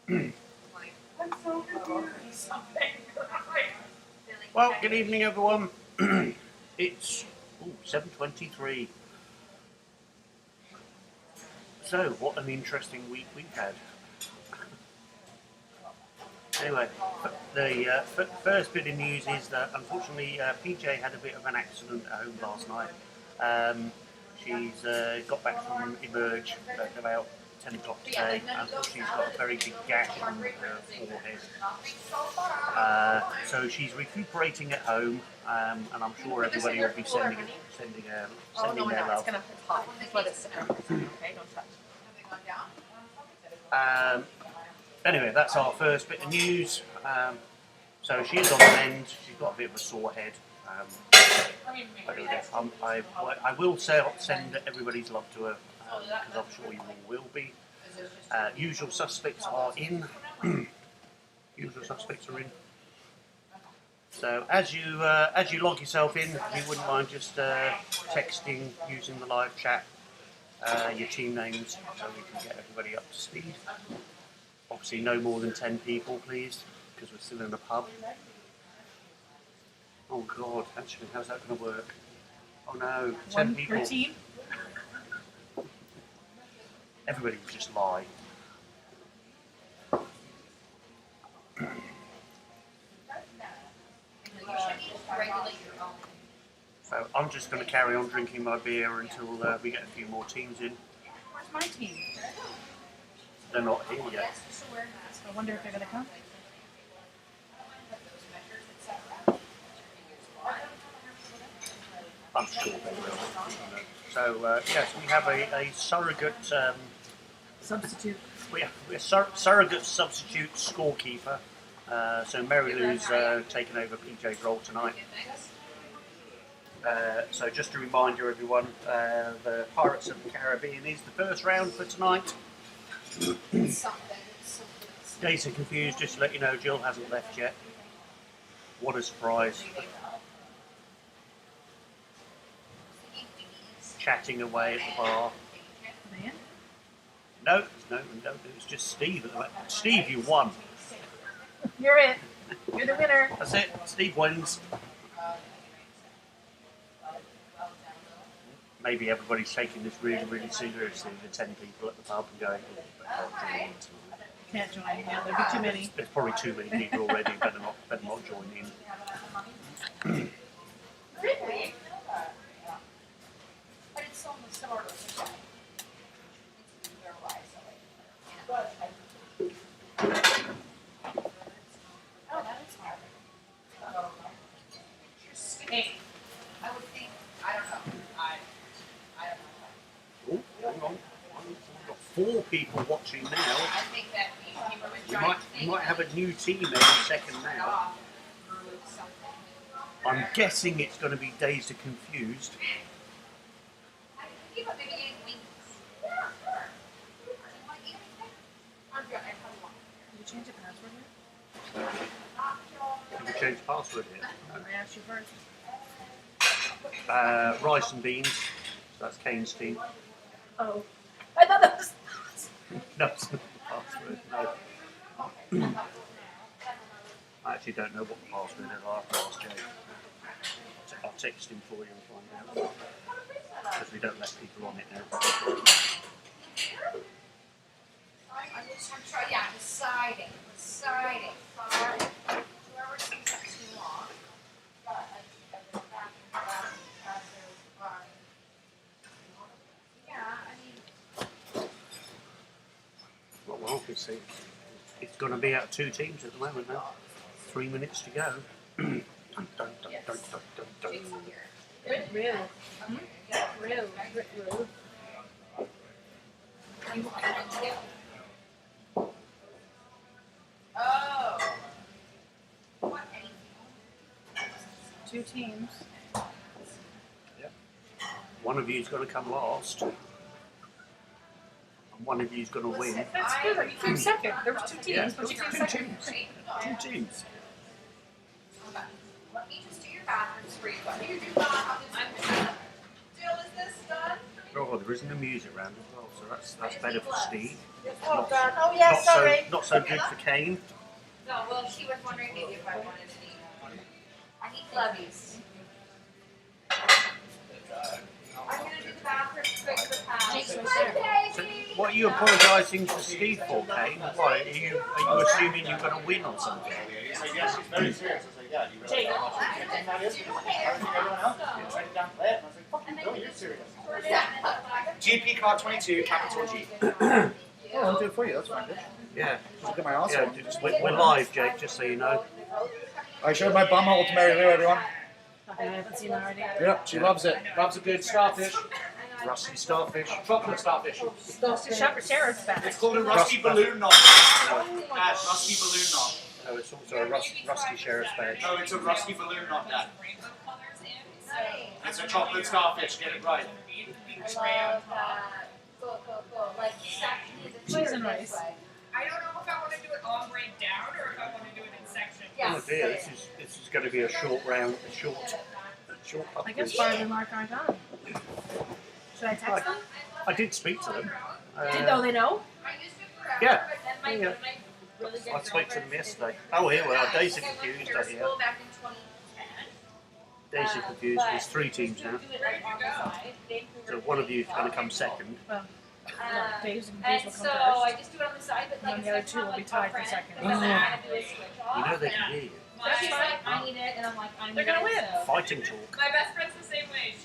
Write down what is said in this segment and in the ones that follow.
Well, good evening, everyone. It's 7:23. So, what an interesting week we've had. Anyway, the first bit of news is that unfortunately PJ had a bit of an accident at home last night. She's got back from Emerge at about 10 o'clock today, and she's got a very big gash on her forehead. So she's recuperating at home, and I'm sure everybody will be sending their love. It's hot. Just let it sit. Okay, don't touch. Anyway, that's our first bit of news. So she is on the mend. She's got a bit of a sore head. I will send everybody's love to her, because I'm sure you all will be. Usual suspects are in. Usual suspects are in. So as you log yourself in, if you wouldn't mind just texting using the live chat your team names so we can get everybody up to speed. Obviously no more than 10 people, please, because we're still in a pub. Oh God, actually, how's that going to work? Oh no, 10 people. 1 per team? Everybody will just lie. So I'm just going to carry on drinking my beer until we get a few more teams in. Where's my team? They're not here yet. I wonder if they're going to come. I'm sure they will. So yes, we have a surrogate Substitute. we have a surrogate substitute scorekeeper. So Mary Lou's taken over PJ's role tonight. So just a reminder, everyone, the Pirates of the Caribbean is the first round for tonight. Days are confused, just to let you know, Jill hasn't left yet. What a surprise. Chatting away at the bar. Man? No, it's just Steve. Steve, you won. You're it. You're the winner. That's it, Steve wins. Maybe everybody's taking this really, really seriously, the 10 people at the pub and going, oh, I can't join in tonight. Can't join. Yeah, there'll be too many. There's probably too many people already, better not join in. Really? But it's almost sort of. Oh, that is hard. Hey, I would think, I don't know. I don't know. Oh, hang on. We've got 4 people watching now. I think that people would You might have a new team every second now. I'm guessing it's going to be Dazed and Confused. I think about maybe getting wings. Yeah, sure. I'm good. I probably want. Did you change the password here? Can we change password here? I asked you first. Rice and Beans. So that's Kane's team. Oh. I thought that was... No, it's not the password. No. I actually don't know what the password is. I'll have to ask Jay. I'll text him for you and find out. Because we don't let people on it now. I'm deciding. Whoever sees that too long. Yeah, I mean. Well, I can see. It's going to be out 2 teams at the moment now. 3 minutes to go. Dun, dun, dun, dun, dun, dun, dun. Real. Real. Real. Oh. 2 teams. Yep. One of you is going to come last. And one of you is going to win. That's good. You came second. There were 2 teams, Yeah, but you came 2 second. teams. 2 teams. Let me just do your bathrooms for you. What do you do? Jill, is this done for me? Oh, there isn't a music round as well, so that's better for Steve. Oh, God. Oh, yeah, sorry. Not so good for Kane. No, well, she was wondering maybe if I wanted any. I need glovies. I'm going to do the bathroom quick for Jake's Pat. right there. So, what are you apologising to Steve for, Kane? Why are you assuming you're going to win or something? He said, yes, he's very serious. I said, yeah, you really Jake. how much you think that is? Everyone else, you write it down flat. And I was like, fucking Bill, you're serious. GP card 22, capital G. Oh, I'll do it for you, that's fine, dude. Yeah, Look at my arse. yeah. We're live, Jake. Just so you know. I showed my bum hole to Mary Lou, everyone. I haven't seen that already. Yep, she loves it. Loves a good starfish. Rusty starfish. Chocolate starfish. Shopper Sarah's back. It's called a rusty balloon knot. Rusty balloon knot. Oh, it's also a rusty sheriff's badge. No, it's a rusty balloon knot, Dad. It's a chocolate starfish, get it right. I love that. Cool. Like, exactly the Cheese and rice. I don't know if I want to do it all the way down or if I want to do it in sections. Yes. Oh dear, this is going to be a short round, a short I guess quiz. Barb and Mark aren't on. Should I text them? I did speak to them. They know? Yeah. Really Yeah. I spoke to them yesterday. Oh, here we are. Daisy Confused are here. Back in 2010. Daisy Confused. There's 3 teams now. So one of you is going to come second. Days and And Days will so come I first. just do it on the side, but like And the other two will be tied for second. Because I had to do a switch off. You know they can hear you. She's like, I need it, and I'm like, I need They're gonna it, win. so- Fighting talk. My best friend's the same way.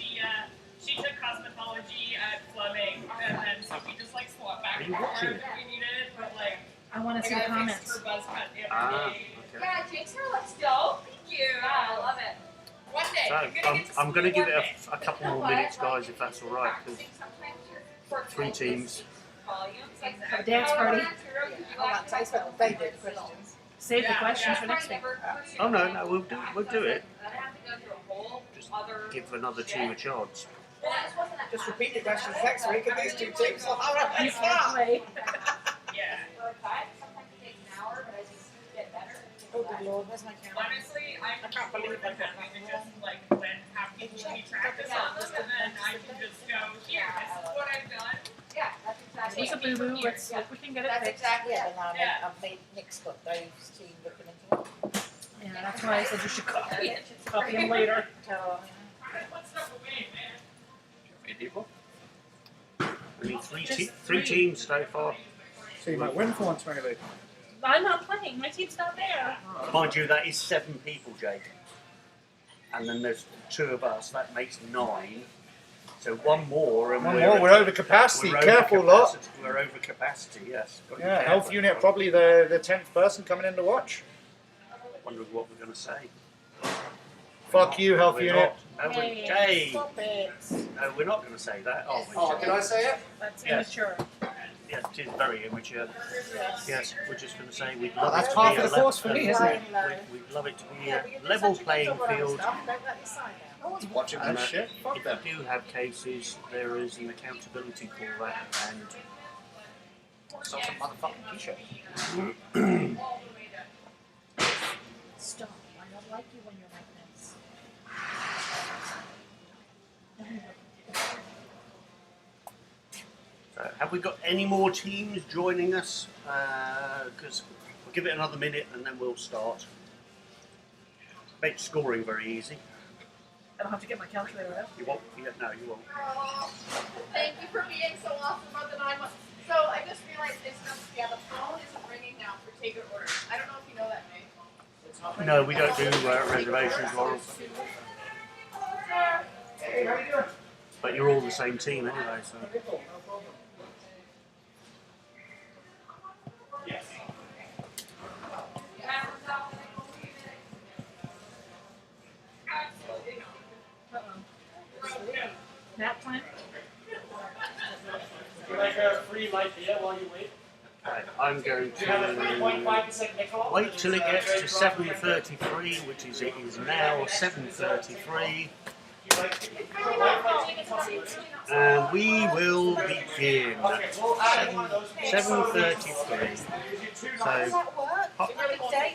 She took cosmetology at Fleming, and then so we just like swap back Are and you forth watching if we needed. But like, I want to see the I fixed comments. her buzz cut the Ah, other day. okay. Yeah, Jake's hair looks dope. Thank you. Yeah, I love it. One day. So I'm going to give it a couple more minutes, guys, if that's all right. Because For 3 teams. Have a dance party. questions. Save the questions for next week. Oh no, we'll do it. I have to go through a whole Just other. give another team a chance. Just repeat the questions next week, and these 2 teams will have a You head can't start. play. Yeah. Sometimes it takes an hour, but I just get better. Oh, good Lord, where's my camera? Honestly, I'm I can't believe I got happy to that just like have people keep track of something, and then I can just go here. This is what I've done. Yeah, that's exactly. It's a boo boo. Let's see if we can get it That's fixed. exactly Yeah, it. but now Yeah. I've made Nick's got Dave's team looking into it. Yeah, that's why I said you should copy it. Copy him later. So, Put stuff away, man. Any people? We need 3 teams so far. So you might win for once, Mary Lou. I'm not playing. My team's not there. Mind you, that is 7 people, Jake. And then there's 2 of us. That makes 9. So one more, and One more, we're over capacity. Careful, lot. We're over capacity. Yes. Got to be Yeah, careful. health unit, probably the 10th person coming in to watch. Wondering what we're going to say. Fuck you, health We're unit. not. No, Hey. hey, stop it. no, we're not going to say that, are we? Oh, did I say it? That's Yes. immature. Yes, it is very immature. Yes. Yes, we're just going to say we'd Well, love that's it to par be for a the course for me, level. isn't it? We'd love it to be Yeah, a but you did level such a good playing job around field. stuff, don't let me sign now. No one's watching And that shit. Fuck if them. you do have cases, there is an accountability for that, and Such a motherfucking t-shirt. Stop. I don't like you when you're like this. so have we got any more teams joining us? Because we'll give it another minute and then we'll start. Make scoring very easy. I don't have to get my calculator out. You won't? Yeah, no, you won't. Oh, thank you for being so awesome about the 9 months. So I just realized this the phone isn't ringing now for takeout orders. I don't know if you know that, May. It's not No, we don't do reservations, Laurel. Hey, how you doing? But you're all the same team anyway, so. Nap time? Would you like a free light beer while you wait? Right, I'm going Do you have a to 3.5% nickel? wait till it gets to 7:33, which is it is now 7:33. And we will begin. Okay, well, add one of those. 7:33. How does So, that work? Pi- Big day?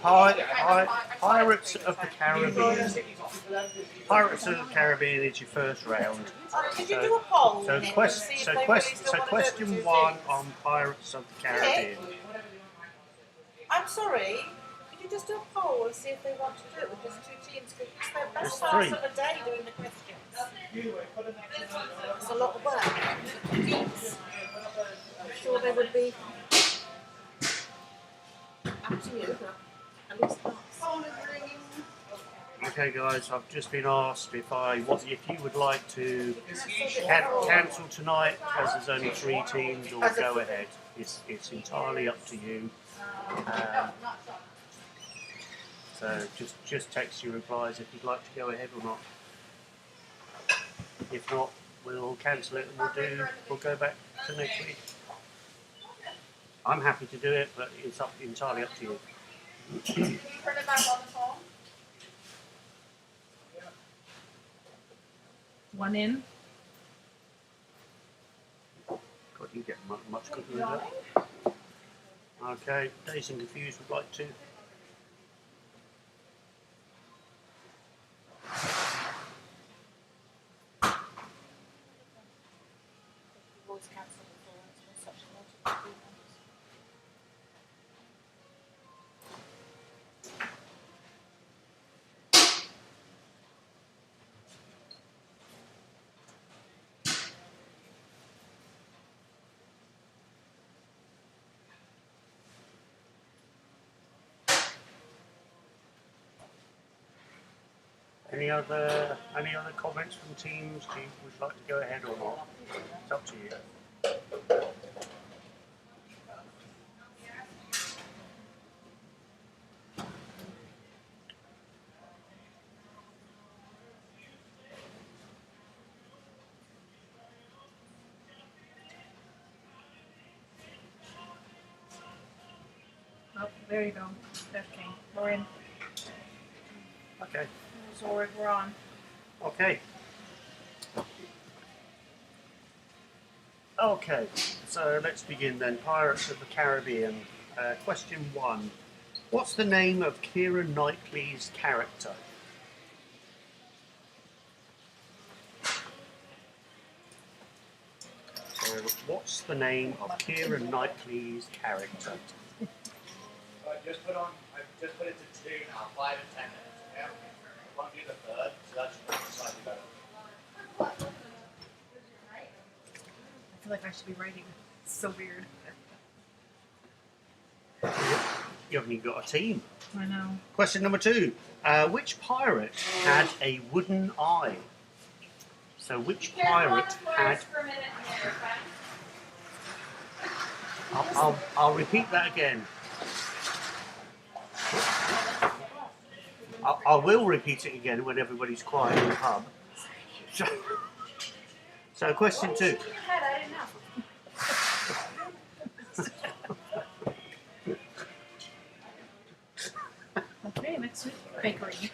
Pirates of the Caribbean. Pirates of the Caribbean is your first round. Could you do a poll? So, Nick, and quest, see if so, they quest, really still so wanna do question the two 1 things? on Pirates of the Caribbean. I'm sorry. Could you just do a poll and see if they want to do it with just two teams? Because it's their There's best part three. of the day doing the questions. It's a lot of work for two teams. I'm sure they would be up to you, but at least us. Phone is ringing. Okay, guys, I've just been asked if you would like to Cancel cancel tonight, as there's only 3 teams, or go ahead. It's entirely up to you. So just text your replies if you'd like to go ahead or not. If not, we'll cancel it and we'll go back to next week. I'm happy to do it, but it's entirely up to you. Can you turn it back on the phone? One in. God, you get much quicker than that. Okay, Dazed and Confused would like to. Always cancel before. It's been such a lot of people. Any other comments from teams? Do you would like to go ahead or not? It's up to you. Oh, there you go. There's King. We're in. Okay. So we're on. Okay. Okay, so let's begin then. Pirates of the Caribbean. Question 1. What's the name of Keira Knightley's character? So, what's the name of Keira Knightley's character? I just put it to 2 now, 5 and 10 minutes. Yeah. I won't do the third, so that should be slightly better. I feel like I should be writing. It's so weird. You haven't even got a team. I know. Question number 2. Which pirate had a wooden eye? So which pirate had... For a minute here, okay? I'll repeat that again. I will repeat it again when everybody's quiet in the pub. So question 2. In your head, I didn't know. Okay, next week. Bakery.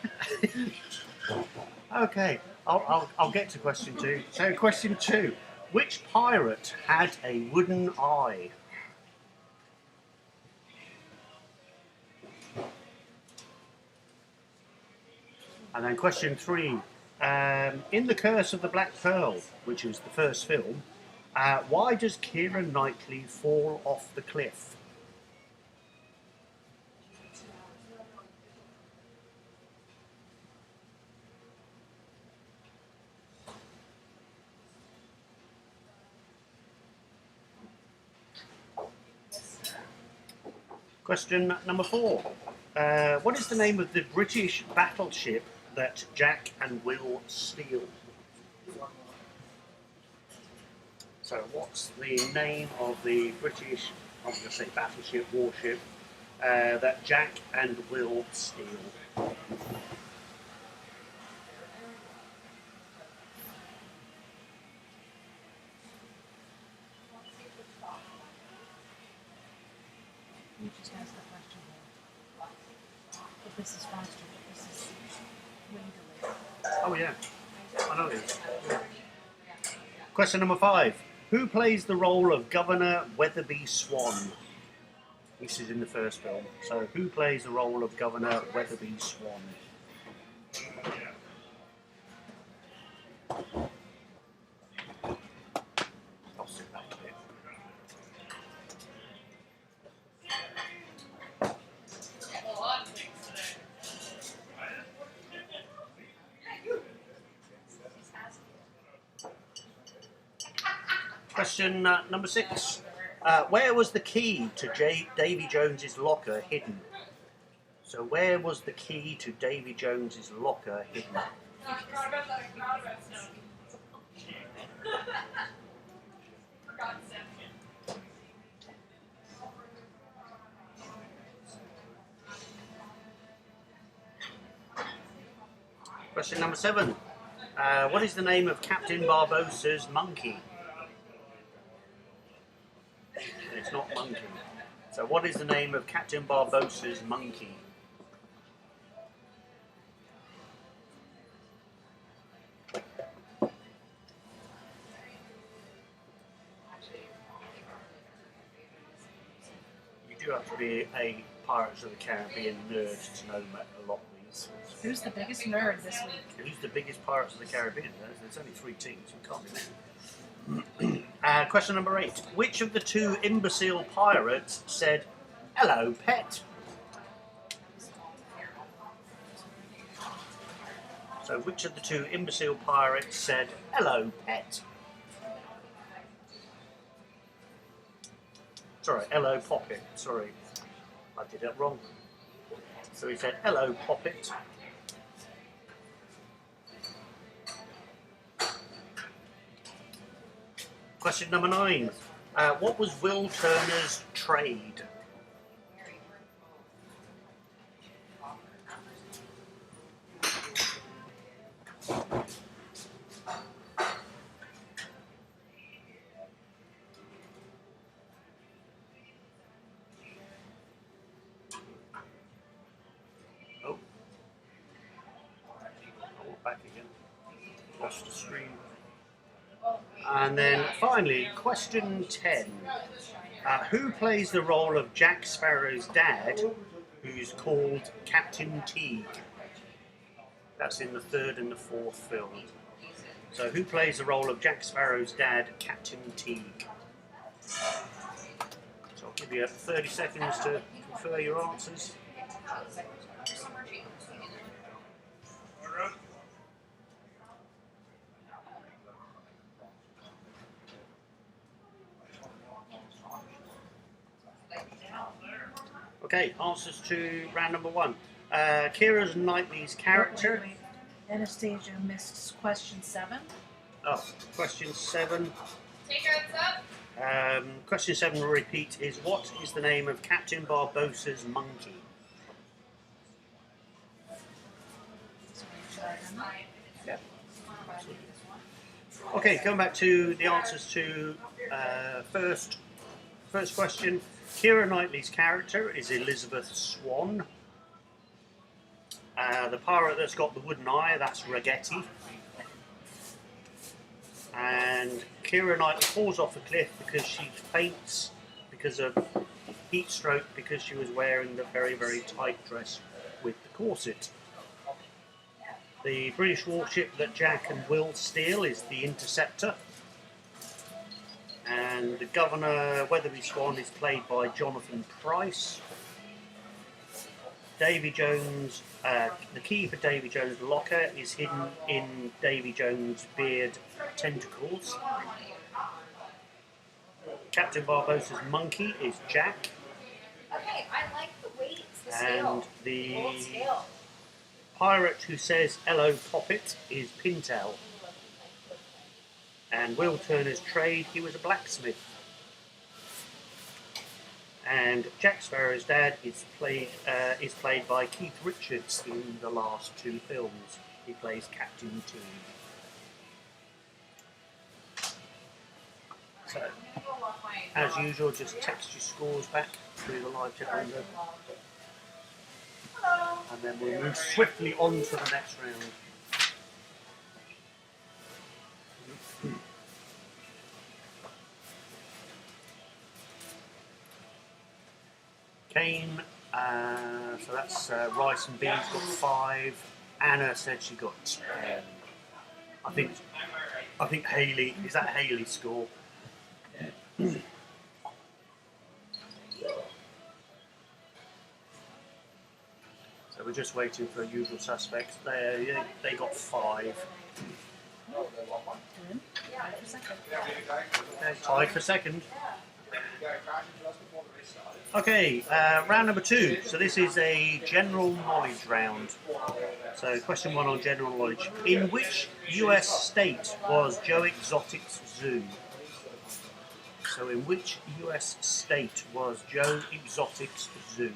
Okay, I'll get to question 2. So question 2. Which pirate had a wooden eye? And then question 3. In The Curse of the Black Pearl, which is the first film, why does Keira Knightley fall off the cliff? Question number 4. What is the name of the British battleship that Jack and Will steal? So what's the name of the British, I'm going to say battleship, warship, that Jack and Will steal? You just asked the question. But this is faster. But this is way delayed. Oh yeah. I know it is. Question number 5. Who plays the role of Governor Weatherby Swan? This is in the first film. So, who plays the role of Governor Weatherby Swan? I'll sit back a bit. A lot of things today. Question number 6. Where was the key to Davy Jones's locker hidden? So, where was the key to Davy Jones's locker hidden? Forgot about that. Forgot about Snow. Forgot Snow. Question number 7. What is the name of Captain Barbossa's monkey? It's not monkey. So what is the name of Captain Barbossa's monkey? You do have to be a Pirates of the Caribbean nerd to know a lot of these. Who's the biggest nerd this week? Who's the biggest Pirates of the Caribbean? There's only 3 teams. You can't be there. Question number 8. Which of the 2 imbecile pirates said, "Hello, pet"? So, which of the 2 imbecile pirates said, "Hello, pet"? Sorry, hello, Poppet. Sorry, I did it wrong. So he said, "Hello, Poppet." Question number 9. What was Will Turner's trade? Oh. Back again. Lost the screen. And then finally, question 10. Who plays the role of Jack Sparrow's dad, who's called Captain Teague? That's in the 3rd and the 4th film. So who plays the role of Jack Sparrow's dad, Captain Teague? So I'll give you 30 seconds to confer your answers. Okay, answers to round number 1. Keira Knightley's character. Wait. Anastasia missed question 7. Oh, question 7. Take your heads up. Question 7 will repeat is what is the name of Captain Barbossa's monkey? Yeah. Okay, going back to the answers to first question. Keira Knightley's character is Elizabeth Swan. The pirate that's got the wooden eye, that's Ragetti. And Keira Knightley falls off a cliff because she faints because of heat stroke because she was wearing the very, very tight dress with the corset. The British warship that Jack and Will steal is the Interceptor. And the Governor Weatherby Swan is played by Jonathan Pryce. Davy Jones, the key for Davy Jones' locker is hidden in Davy Jones' beard tentacles. Captain Barbossa's monkey is Jack. Okay, I like the weights, the And scale. the Old scale. pirate who says hello Poppet is Pintel. And Will Turner's trade, he was a blacksmith. And Jack Sparrow's dad is played by Keith Richards in the last 2 films. He plays Captain T. So, as usual, just text your scores back through the live chat window. And then we'll move swiftly on to the next round. Kane, so that's rice and beans got 5. Anna said she got 10. I think Haley, is that Haley's score? So we're just waiting for usual suspects. They got 5. Okay, tied for second. Okay, round number 2. So this is a general knowledge round. So question 1 on general knowledge. In which US state was Joe Exotic's zoo? So in which US state was Joe Exotic's zoo?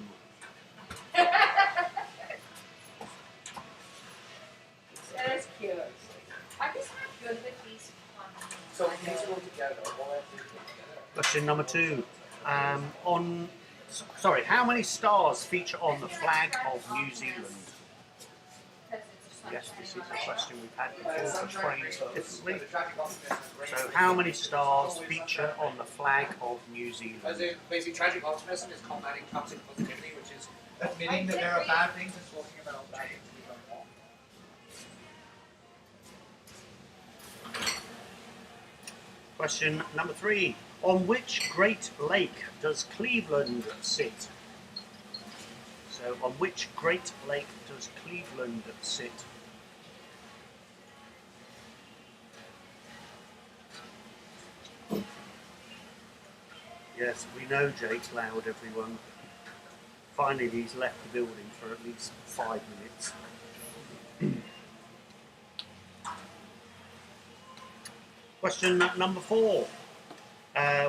That is cute. I'm just not good with these. So these go together. Why are they together? Question number 2. How many stars feature on the flag of New Zealand? Yes, this is a question we've had before, but phrased differently. So, how many stars feature on the flag of New Zealand? As in, basically, tragic optimism is combating toxic positivity, which is admitting that there are bad things and talking about bad things we don't want. Question number 3. On which Great Lake does Cleveland sit? So, on which Great Lake does Cleveland sit? Yes, we know Jake's loud, everyone. Finally, he's left the building for at least 5 minutes. Question number 4.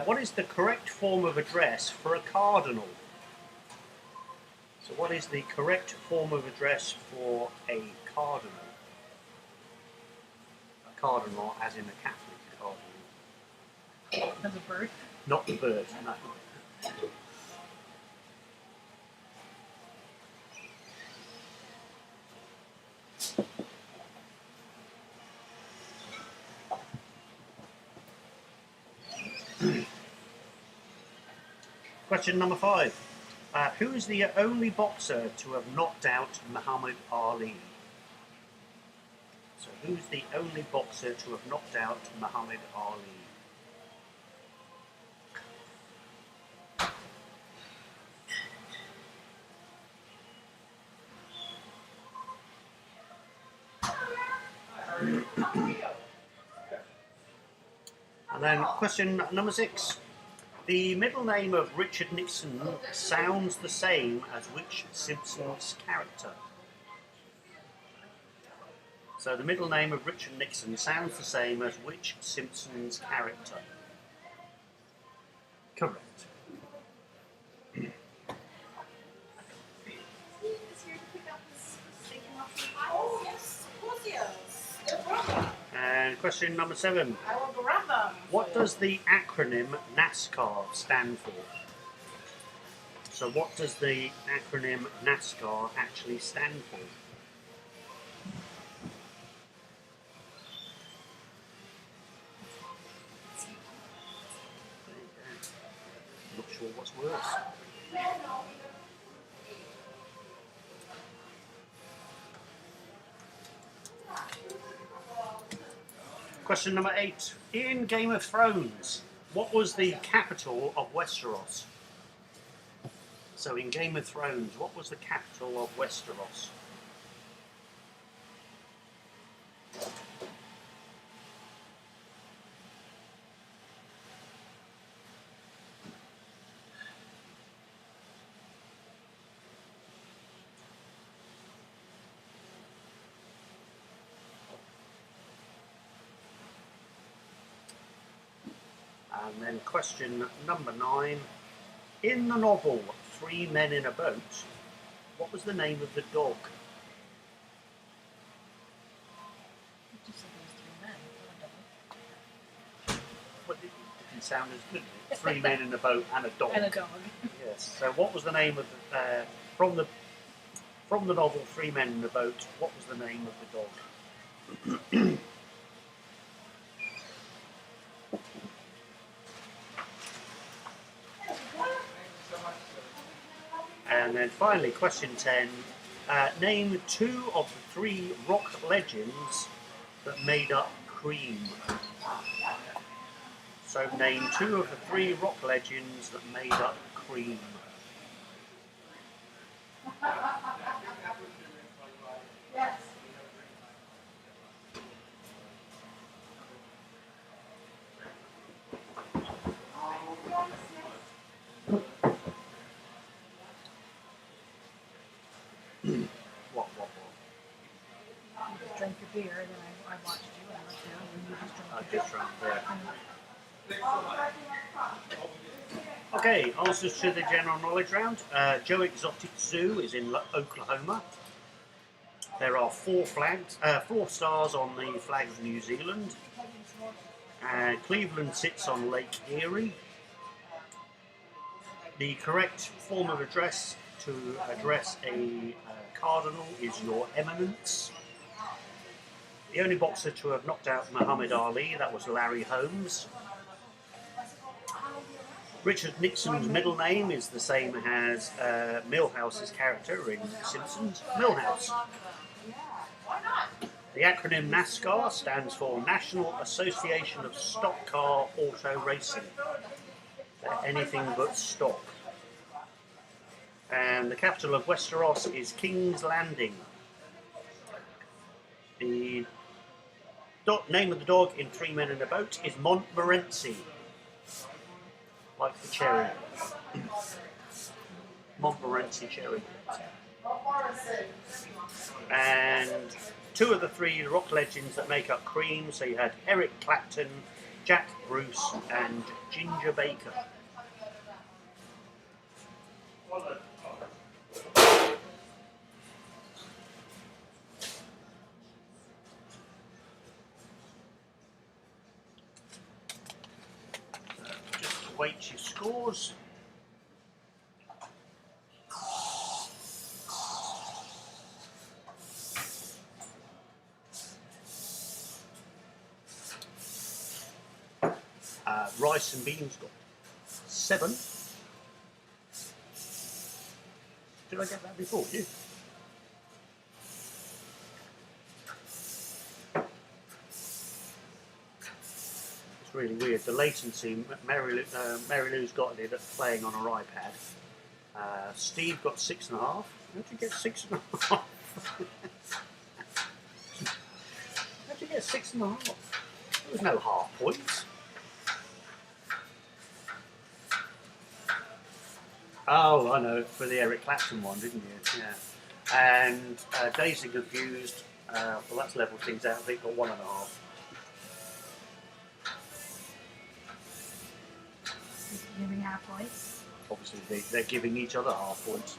What is the correct form of address for a cardinal? So what is the correct form of address for a cardinal? A cardinal as in a Catholic cardinal. As a bird. Not the bird, no. Question number 5. Who is the only boxer to have knocked out Muhammad Ali? So who's the only boxer to have knocked out Muhammad Ali? And then question number 6. The middle name of Richard Nixon sounds the same as which Simpsons character? So the middle name of Richard Nixon sounds the same as which Simpsons character? Correct. Oh, yes, of course he is. Your brother. And question number 7. Our brother. What does the acronym NASCAR stand for? So what does the acronym NASCAR actually stand for? Not sure what's worse. Question number 8. In Game of Thrones, what was the capital of Westeros? So in Game of Thrones, what was the capital of Westeros? And then question number 9. In the novel Three Men in a Boat, what was the name of the dog? Well, it didn't sound as good. Did it? 3 men in a boat and a dog. And a dog. Yes. So what was the name of the from the novel Three Men in a Boat? What was the name of the dog? And then finally, question 10. Name 2 of the 3 rock legends that made up Cream. So name 2 of the 3 rock legends that made up Cream. What? You just drank your beer, and then I watched you, and I looked down, and you just I drank your just drank there. Okay, answers to the general knowledge round. Joe Exotic Zoo is in Oklahoma. There are 4 flags, 4 stars on the flag of New Zealand. Cleveland sits on Lake Erie. The correct form of address to address a cardinal is Your Eminence. The only boxer to have knocked out Muhammad Ali, that was Larry Holmes. Richard Nixon's middle name is the same as Milhouse's character in Simpsons, Milhouse. The acronym NASCAR stands for National Association of Stock Car Auto Racing. They're anything but stock. And the capital of Westeros is King's Landing. The name of the dog in 3 Men in a Boat is Montmorency. Like the cherry. Montmorency cherry. And 2 of the 3 rock legends that make up Cream, so you had Eric Clapton, Jack Bruce, and Ginger Baker. Just await your scores. Rice and Beans got 7. Did I get that before you? It's really weird. The latency, Mary Lou's got it playing on her iPad. Steve got 6.5. How did you get 6.5? How'd you get 6.5? There was no half points. Oh, I know, for the Eric Clapton one, didn't you? Yeah. And Dazed and Confused, well, that's leveled things out. They got 1.5. giving half points. Obviously, they're giving each other half points.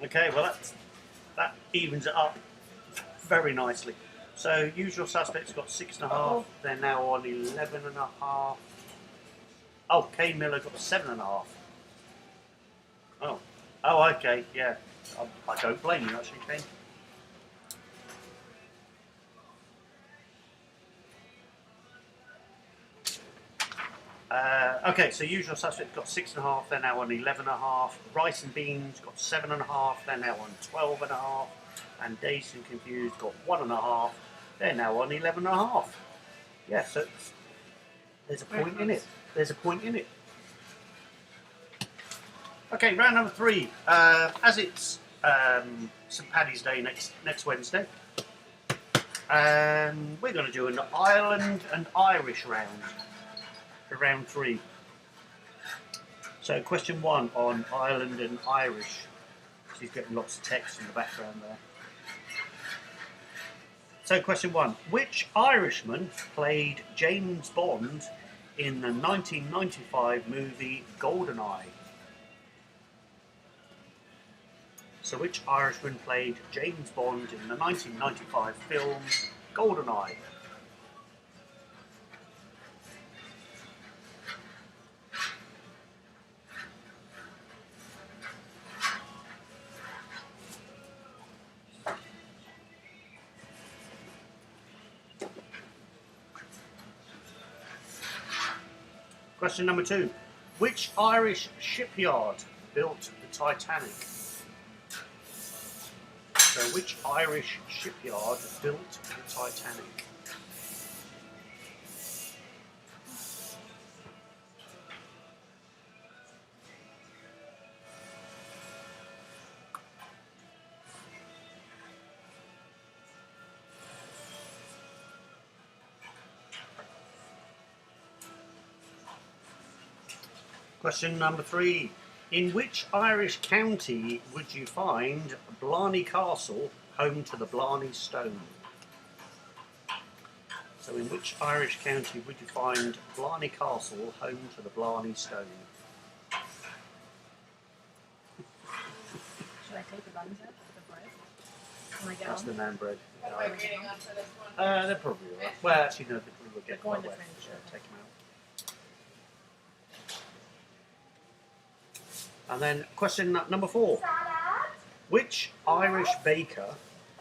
Okay, well, that evens it up very nicely. So, Usual Suspects got 6.5. They're now on 11.5. Oh, Kane Miller got 7.5. Oh, okay, yeah. I don't blame you, actually, Kane. Okay, so Usual Suspects got 6.5. They're now on 11.5. Rice and Beans got 7.5. They're now on 12.5. And Dazed and Confused got 1.5. They're now on 11.5. Yeah, so there's a point in it. There's a point in it. Okay, round number 3. As it's St Paddy's Day next Wednesday, we're going to do an Ireland and Irish round for round 3. So question 1 on Ireland and Irish. She's getting lots of text in the background there. So question 1. Which Irishman played James Bond in the 1995 movie GoldenEye? So which Irishman played James Bond in the 1995 film GoldenEye? Question number 2. Which Irish shipyard built the Titanic? So which Irish shipyard built the Titanic? Question number 3. In which Irish county would you find Blarney Castle, home to the Blarney Stone? So in which Irish county would you find Blarney Castle, home to the Blarney Stone? Should I take the buns out of the bread? When I get That's home? the naan bread. What am I reading on for this one? They're probably all right. Well, actually, no, they probably will They're get going quite to wet. finish So it. take them out. And then question number 4. Which Irish baker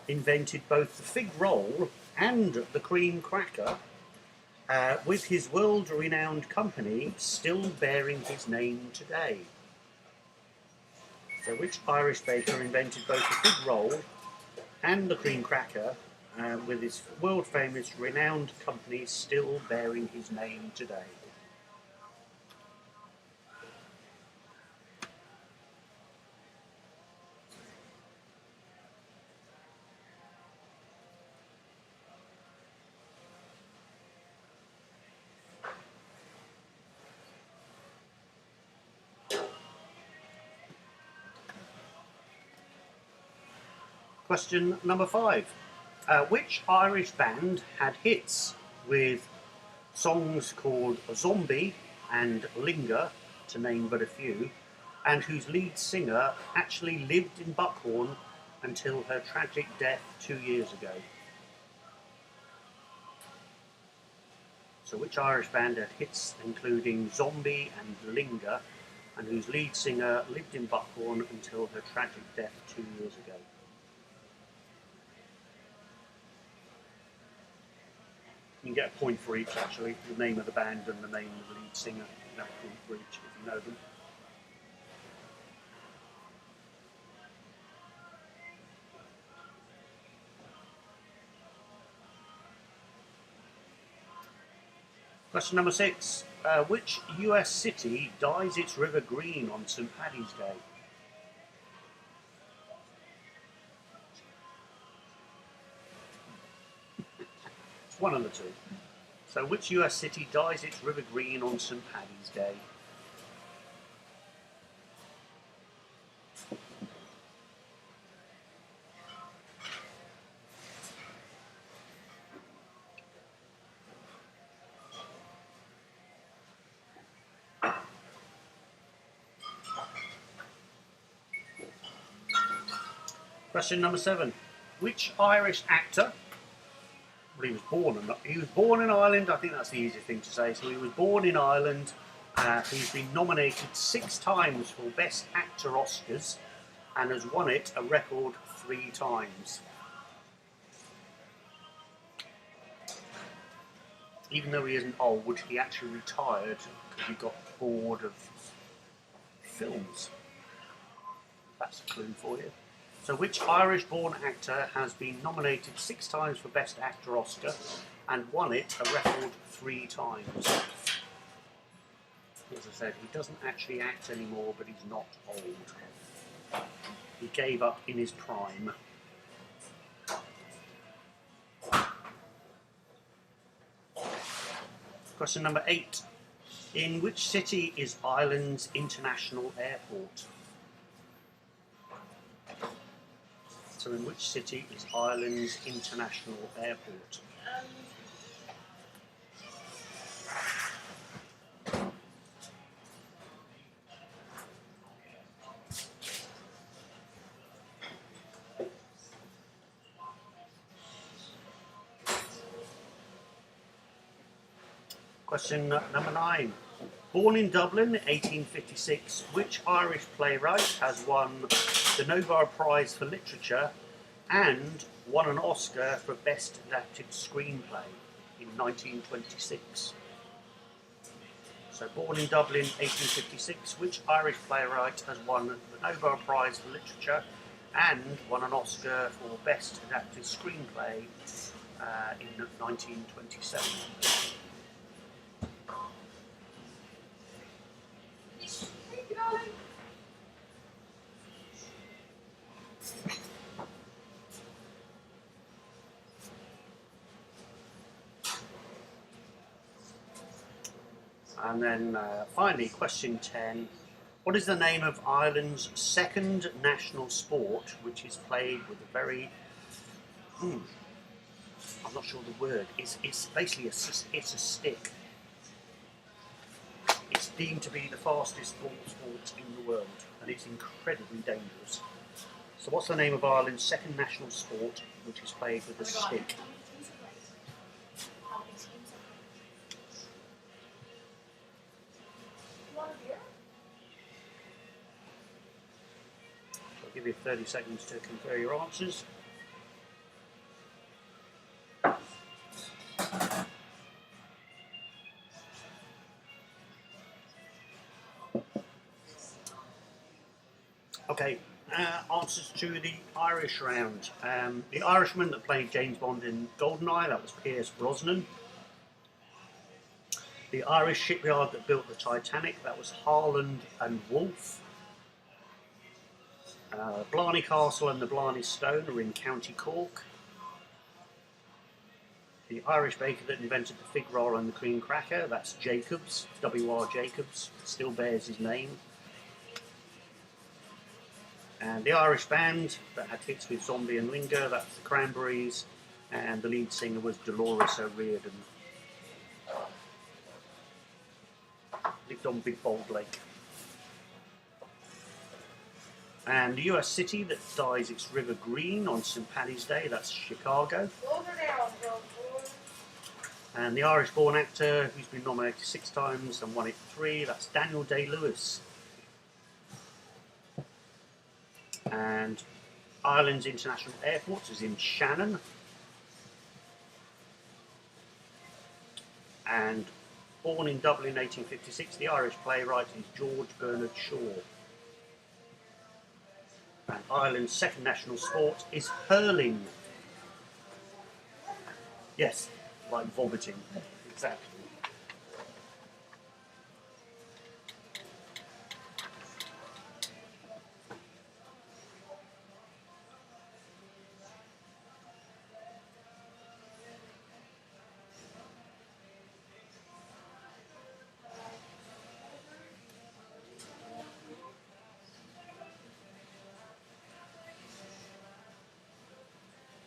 invented both the fig roll and the cream cracker, with his world-renowned company still bearing his name today? So which Irish baker invented both the fig roll and the cream cracker, with his world-famous renowned company still bearing his name today? Question number 5. Which Irish band had hits with songs called Zombie and Linger, to name but a few, and whose lead singer actually lived in Buckhorn until her tragic death 2 years ago? So which Irish band had hits including Zombie and Linger, and whose lead singer lived in Buckhorn until her tragic death 2 years ago? You can get a point for each, actually, the name of the band and the name of the lead singer. You can have a point for each if you know them. Question number 6. Which US city dyes its river green on St. Paddy's Day? It's one of the two. So which US city dyes its river green on St. Paddy's Day? Question number 7. Which Irish actor, well, he was born in Ireland, I think that's the easiest thing to say. So he was born in Ireland. He's been nominated 6 times for Best Actor Oscars and has won it a record 3 times. Even though he isn't old, he actually retired because he got bored of films. That's a clue for you. So which Irish-born actor has been nominated 6 times for Best Actor Oscar and won it a record 3 times? As I said, he doesn't actually act anymore, but he's not old. He gave up in his prime. Question number 8. In which city is Ireland's international airport? So in which city is Ireland's international airport? Question number 9. Born in Dublin, 1856, which Irish playwright has won the Nobel Prize for Literature and won an Oscar for Best Adapted Screenplay in 1926? So born in Dublin, 1856, which Irish playwright has won the Nobel Prize for Literature and won an Oscar for Best Adapted Screenplay in 1927? And then finally, question 10. What is the name of Ireland's second national sport, which is played with a very... I'm not sure the word. It's basically it's a stick. It's deemed to be the fastest sport in the world, and it's incredibly dangerous. So what's the name of Ireland's second national sport, which is played with a stick? I'll give you 30 seconds to confer your answers. Okay, answers to the Irish round. The Irishman that played James Bond in GoldenEye, that was Pierce Brosnan. The Irish shipyard that built the Titanic, that was Harland and Wolff. Blarney Castle and the Blarney Stone are in County Cork. The Irish baker that invented the fig roll and the cream cracker, that's Jacobs, W.R. Jacobs, still bears his name. And the Irish band that had hits with Zombie and Linger, that's the Cranberries, and the lead singer was Dolores O'Riordan. Lived on Big Bold Lake. And the US city that dyes its river green on St. Paddy's Day, that's Chicago. And the Irish-born actor who's been nominated 6 times and won it 3, that's Daniel Day-Lewis. And Ireland's international airport is in Shannon. And born in Dublin in 1856, the Irish playwright is George Bernard Shaw. And Ireland's second national sport is hurling. Yes, like vomiting, exactly.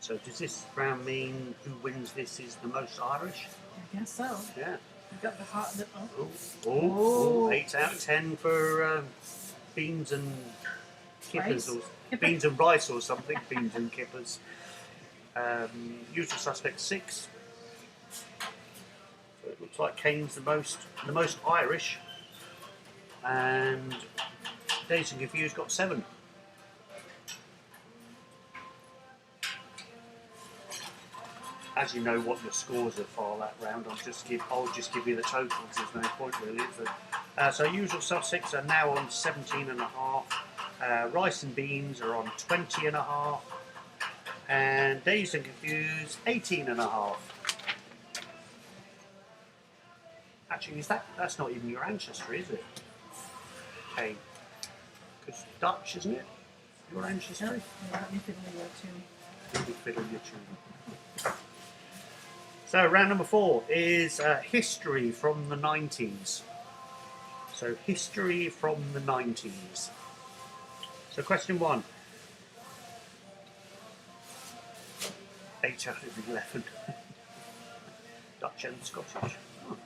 So does this round mean who wins this is the most Irish? I guess so. Yeah. You got the hot. Oh, 8 out of 10 for beans and kippers, Rice? or beans and rice or something. Beans and kippers. Usual suspect 6. So it looks like Kane's the most Irish, and Dazed and Confused got 7. As you know what your scores are for that round, I'll just give you the totals. There's no point really, is there? So usual suspects are now on 17.5. Rice and beans are on 20.5, and Dazed and Confused 18.5. Actually, that's not even your ancestry, is it? Okay, because Dutch, isn't it? Your ancestry. Yeah, let me fiddle your tune. You fiddle your tune. So round number 4 is history from the 90s. So history from the 90s. So question 1. 8 out of 11. Dutch and Scottish. Oh, okay.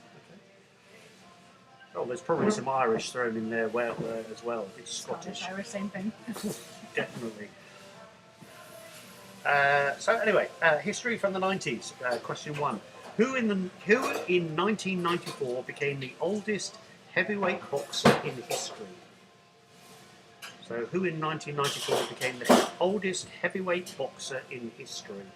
Oh, there's probably some Irish thrown in there as well. It's Scottish. Irish, same thing. Definitely. So anyway, history from the 90s. Question 1: Who in 1994 became the oldest heavyweight boxer in history? So who in 1994 became the oldest heavyweight boxer in history?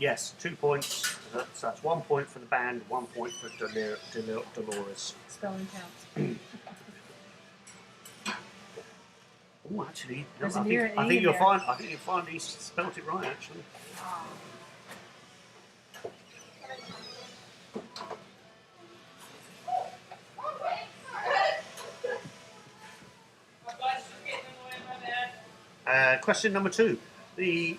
Yes, 2 points. That's 1 point for the band, 1 point for Dolores. Spelling counts. Oh, actually, no, There's I an think, ear- I an think E you'll there. find. I think you'll find he spelt it right. Actually, My butt's just getting in the way of my bed. question number 2. The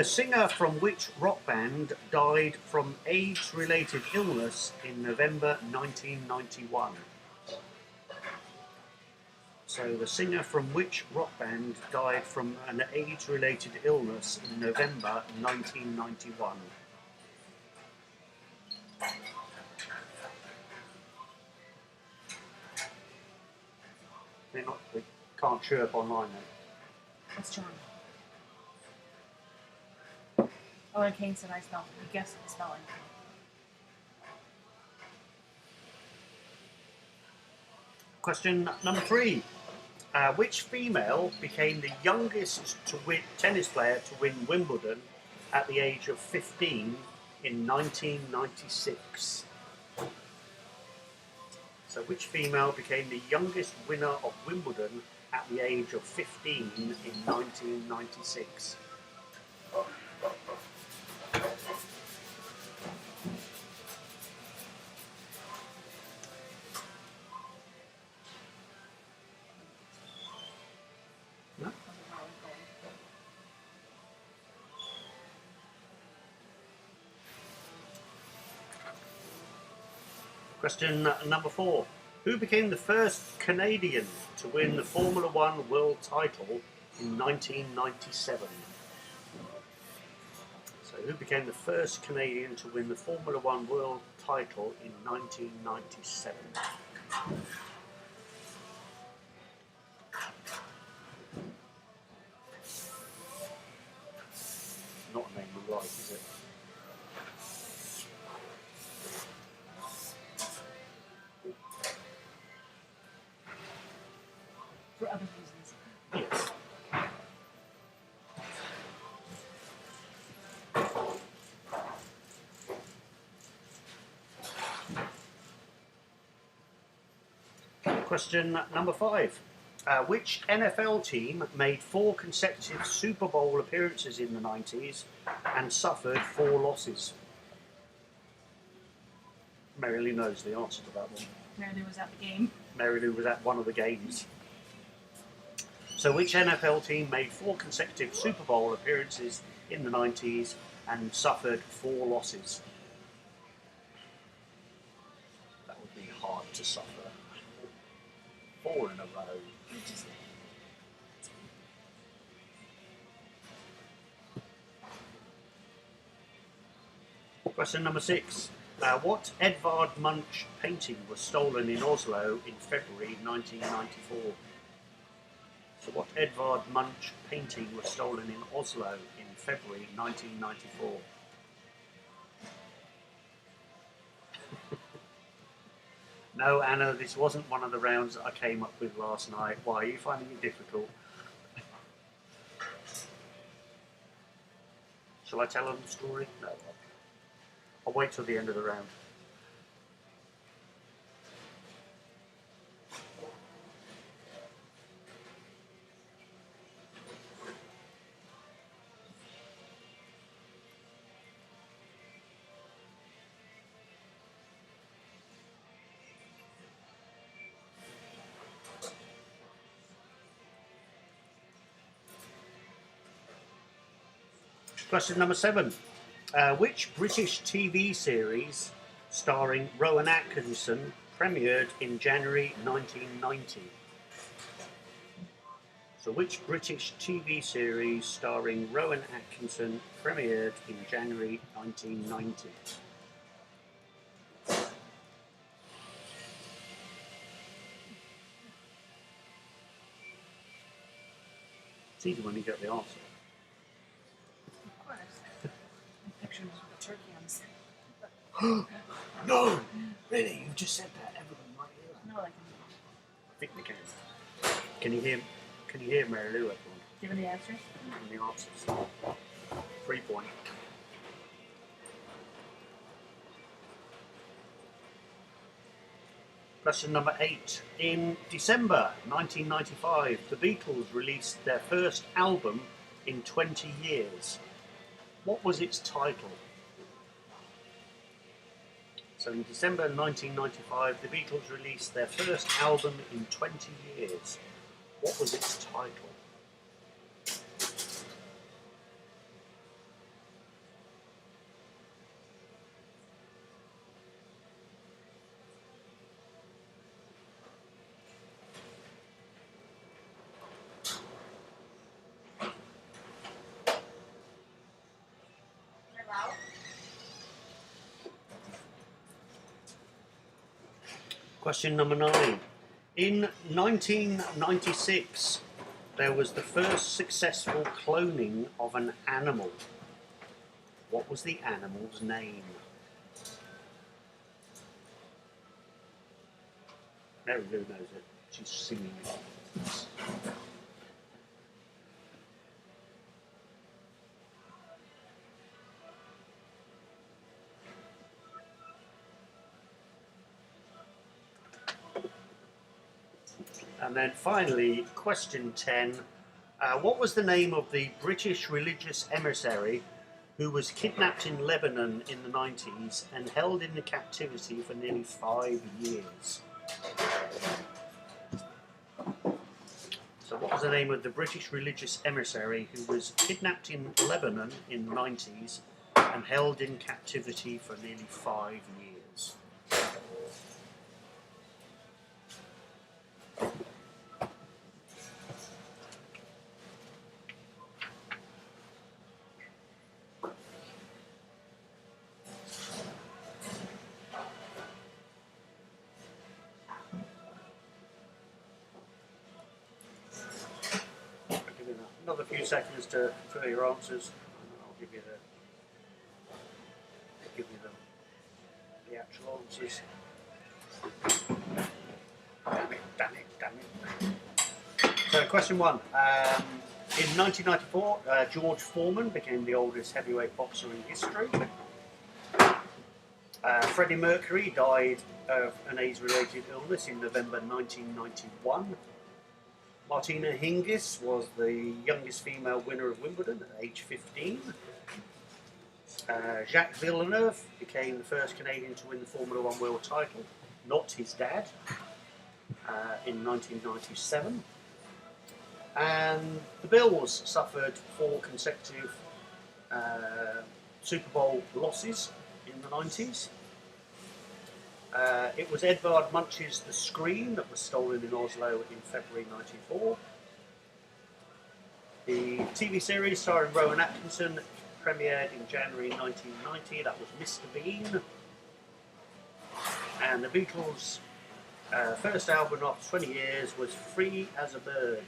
singer from which rock band died from AIDS-related illness in November 1991? So the singer from which rock band died from an AIDS-related illness in November 1991? They can't chirp online then. What's John? Oh, and Kane said I spelled it. He guessed the spelling. Question number 3. Which female became the youngest tennis player to win Wimbledon at the age of 15 in 1996? So which female became the youngest winner of Wimbledon at the age of 15 in 1996? No? Question number 4. Who became the first Canadian to win the Formula One world title in 1997? So who became the first Canadian to win the Formula One world title in 1997? Not a name we like, is it? For other reasons. Yes. Question number 5. Which NFL team made 4 consecutive Super Bowl appearances in the 90s and suffered 4 losses? Mary Lou knows the answer to that one. Mary was at the game. Mary Lou was at one of the games. So which NFL team made 4 consecutive Super Bowl appearances in the 90s and suffered 4 losses? That would be hard to suffer. 4 in a row. Just Question number 6. What Edvard Munch painting was stolen in Oslo in February 1994? So what Edvard Munch painting was stolen in Oslo in February 1994? No, Anna, this wasn't one of the rounds that I came up with last night. Why are you finding it difficult? Shall I tell them the story? No. I'll wait till the end of the round. Question number 7. Which British TV series starring Rowan Atkinson premiered in January 1990? So which British TV series starring Rowan Atkinson premiered in January 1990? It's easy when you get the answer. of course. My picture was with a turkey on the side. No! Really? You just said that. Everyone might hear that. No, like I think they can. Can you hear Mary Lou, everyone? given the answers. And the answers. 3 point. Question number 8. In December 1995, the Beatles released their first album in 20 years. What was its title? So in December 1995, the Beatles released their first album in 20 years. What was its title? Question number 9. In 1996, there was the first successful cloning of an animal. What was the animal's name? Mary Lou knows it. She's singing it. And then finally, question 10. What was the name of the British religious emissary who was kidnapped in Lebanon in the 90s and held in captivity for nearly 5 years? So what was the name of the British religious emissary who was kidnapped in Lebanon in the 90s and held in captivity for nearly 5 years? Another few seconds to fill your answers, and then I'll give you the actual answers. Damn it. So, question 1. In 1994, George Foreman became the oldest heavyweight boxer in history. Freddie Mercury died of an AIDS-related illness in November 1991. Martina Hingis was the youngest female winner of Wimbledon at age 15. Jacques Villeneuve became the first Canadian to win the Formula One world title, not his dad, in 1997. And the Bills suffered 4 consecutive Super Bowl losses in the 90s. It was Edvard Munch's The Scream that was stolen in Oslo in February 1994. The TV series starring Rowan Atkinson premiered in January 1990. That was Mr. Bean. And the Beatles' first album after 20 years was Free as a Bird.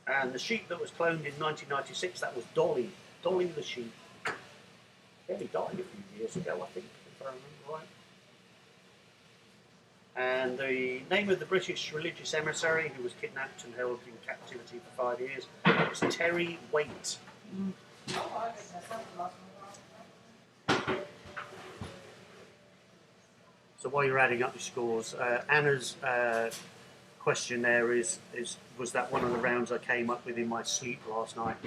And the sheep that was cloned in 1996, that was Dolly. Dolly the sheep. He only died a few years ago, I think, if I remember right. And the name of the British religious emissary who was kidnapped and held in captivity for 5 years was Terry Waite. So while you're adding up your scores, Anna's question there was that one of the rounds I came up with in my sleep last night.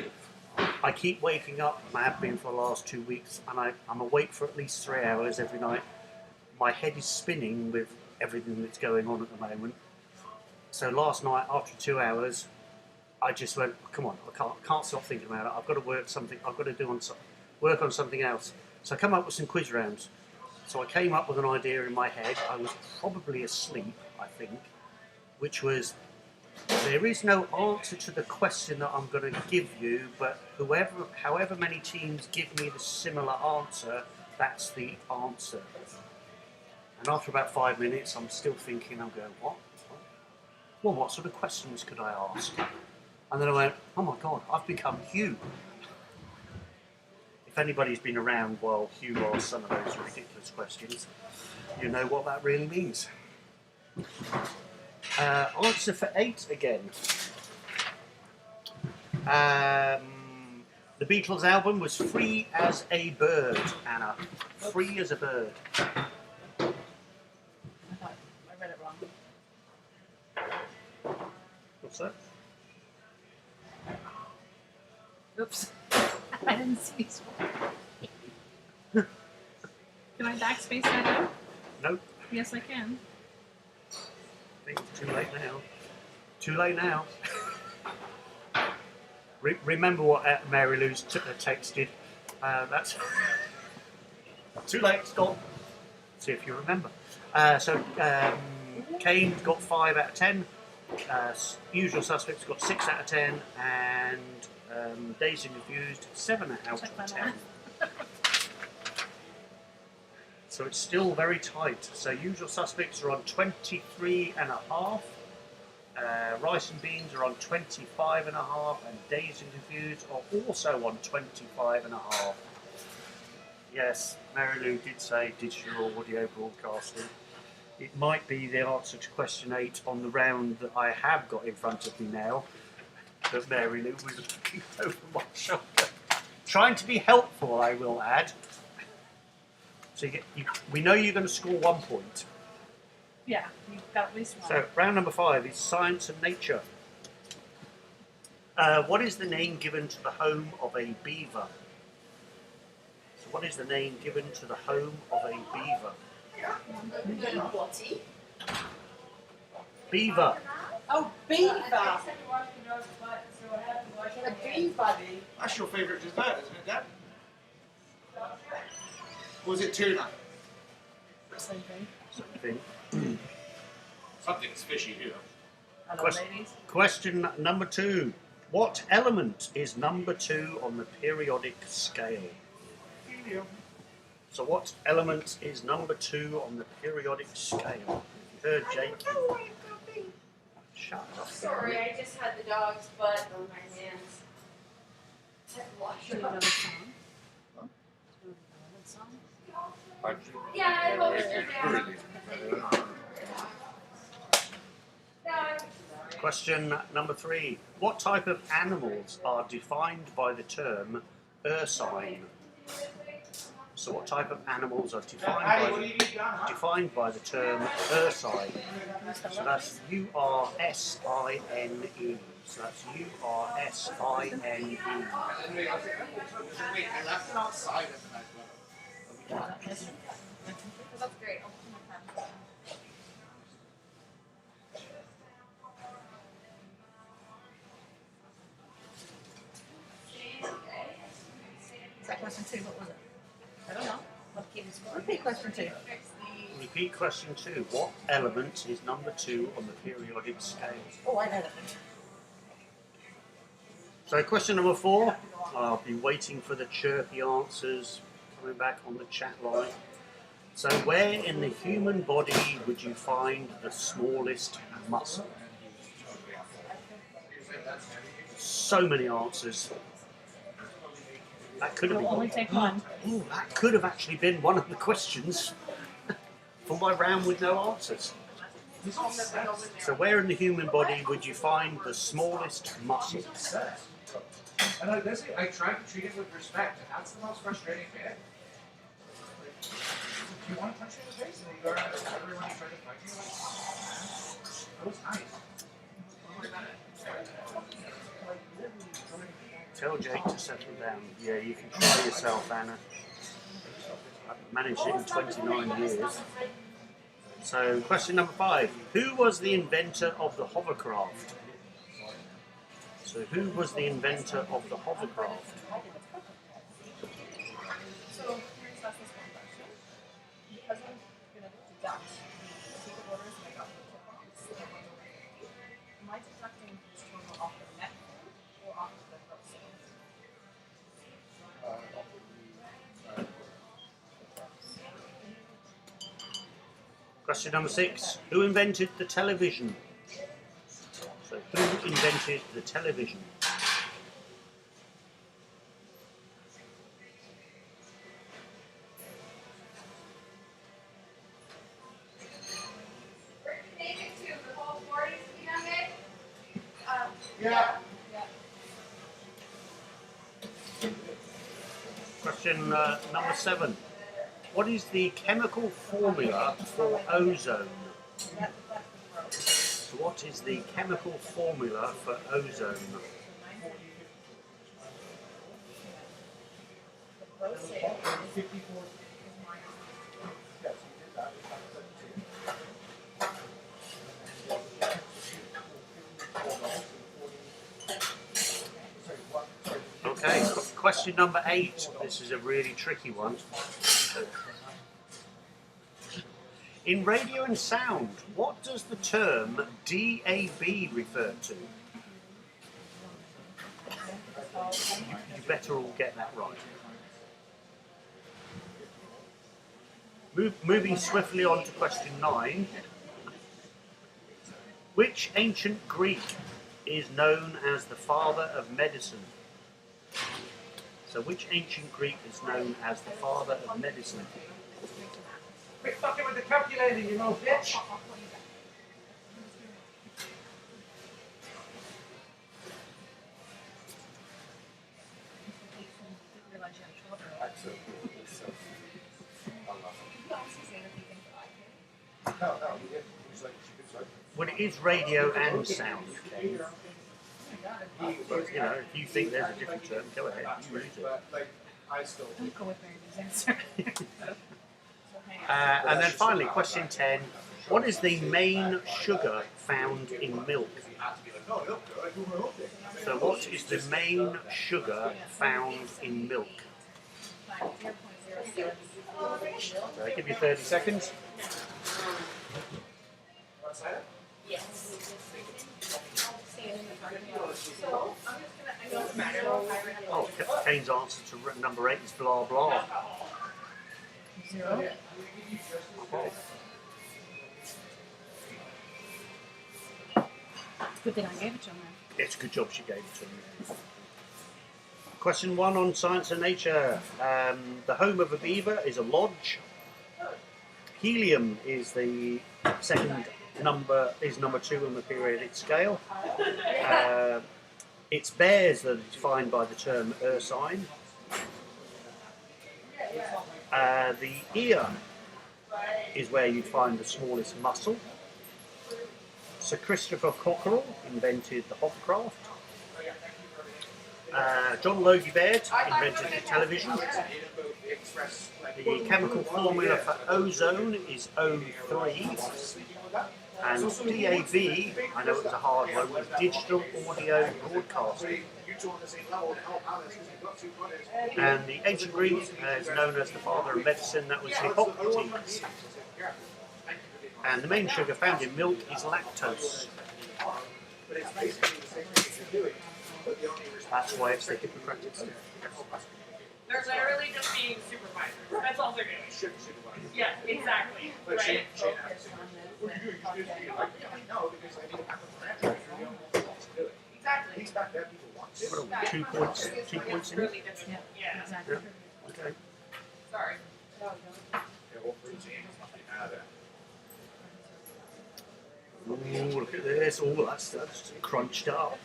I keep waking up, and I have been for the last 2 weeks, and I'm awake for at least 3 hours every night. My head is spinning with everything that's going on at the moment. So last night, after 2 hours, I just went, come on, I can't stop thinking about it. I've got to work on something else. So I come up with some quiz rounds. So I came up with an idea in my head. I was probably asleep, I think, which was, there is no answer to the question that I'm going to give you, but however many teams give me the similar answer, that's the answer. And after about 5 minutes, I'm still thinking, I'm going, what? Well, what sort of questions could I ask? And then I went, oh my God, I've become Hugh. If anybody's been around while Hugh asked some of those ridiculous questions, you know what that really means. Answer for 8 again. The Beatles album was Free as a Bird, Anna. Free as a Bird. answer. Oops. I didn't see this one. Can I backspace that out? Nope. Yes, I can. I think it's too late now. Too late now. Remember what Mary Lou's texted. That's too late. Stop. See if you remember. Kane got 5 out of 10. Usual Suspects got 6 out of 10, and Dazed and Confused 7 out of 10. So it's still very tight. So Usual Suspects are on 23.5. Rice and Beans are on 25.5, and Dazed and Confused are also on 25.5. Yes, Mary Lou did say digital audio broadcasting. It might be the answer to question 8 on the round that I have got in front of me now. But Mary Lou was looking over my shoulder. Trying to be helpful, I will add. So we know you're going to score 1 point. Yeah, you've got at least one. So round number 5 is Science and Nature. What is the name given to the home of a beaver? So what is the name given to the home of a beaver? Beaver. Oh, beaver. A beaver. That's your favourite dessert, isn't it, Dad? Or was it tuna? Same thing. Something. Something's fishy here. Hello, Question- ladies. Question number 2. What element is number 2 on the periodic scale? Helium. So what element is number 2 on the periodic scale? You heard Jake. Shut up. Sorry, I just had the dog's butt on my hands. Had to wash Should it we up. another song? Should we another song? Yeah, I posted that. Question number 3. What type of animals are defined by the term ursine? So what type of animals are defined by the term ursine? So that's U-R-S-I-N-E. So that's U-R-S-I-N-E. Wait, I left it outside of the night. That's great. I'll put my pen. Is that question 2? What was it? I don't know. Repeat question 2. Repeat question 2. What element is number 2 on the periodic scale? Oh, I know that. So question number 4. I'll be waiting for the chirpy answers coming back on the chat line. So where in the human body would you find the smallest muscle? So many answers. That could have You'll been only take one. Ooh, that could have actually been one of the questions for my round with no answers. So where in the human body would you find the smallest muscle? And like this, I try to treat it with respect, and that's the most frustrating bit. Do you want to punch me in the face? And you go around to everyone you try to fight me like, that was nice. Tell Jake to settle down. Yeah, you can try yourself, Anna. I've managed it in 29 years. So, question number 5. Who was the inventor of the hovercraft? So, who was the inventor of the hovercraft? So, here's that's this one question. Because I'm going to deduct the ticket orders and I got the tip box, am I deducting this total off the net or off the gross sales? Question number 6. Who invented the television? So, who invented the television? David too, the whole 40s to be done, babe? Yeah. Question number 7. What is the chemical formula for ozone? what is the chemical formula for ozone? Okay, question number 8. This is a really tricky one. In radio and sound, what does the term DAB refer to? You better all get that right. Moving swiftly on to question 9. Which ancient Greek is known as the father of medicine? So which ancient Greek is known as the father of medicine? Quit fucking with the calculator, you little bitch! Realize you have children. Well, it is radio and sound. But, you know, if you think there's a different term, go ahead. You use it. Don't go with Mary's answer. And then finally, question 10. What is the main sugar found in milk? So what is the main sugar found in milk? So I'll give you 30 seconds. Oh, Kane's answer to number 8 is blah blah. 0. Okay. Good thing I gave it to him then. It's a good job she gave it to me. Question 1 on science and nature. The home of a beaver is a lodge. Helium is the number 2 on the periodic scale. It's bears that are defined by the term ursine. The ear is where you'd find the smallest muscle. Sir Christopher Cockerell invented the hovercraft. John Logie Baird invented the television. The chemical formula for ozone is O3. And DAB, I know it was a hard one, was digital audio broadcasting. And the ancient Greek is known as the father of medicine, that was Hippocrates. And the main sugar found in milk is lactose. That's why it's the Hippocratic stuff. They're literally just being supervisors. That's all they're doing. Yeah, exactly. Right? Exactly. What are we, 2 points? 2 points in it? Really different. Yeah. Exactly. Okay. Sorry. Ooh, look at this. All that stuff's crunched up.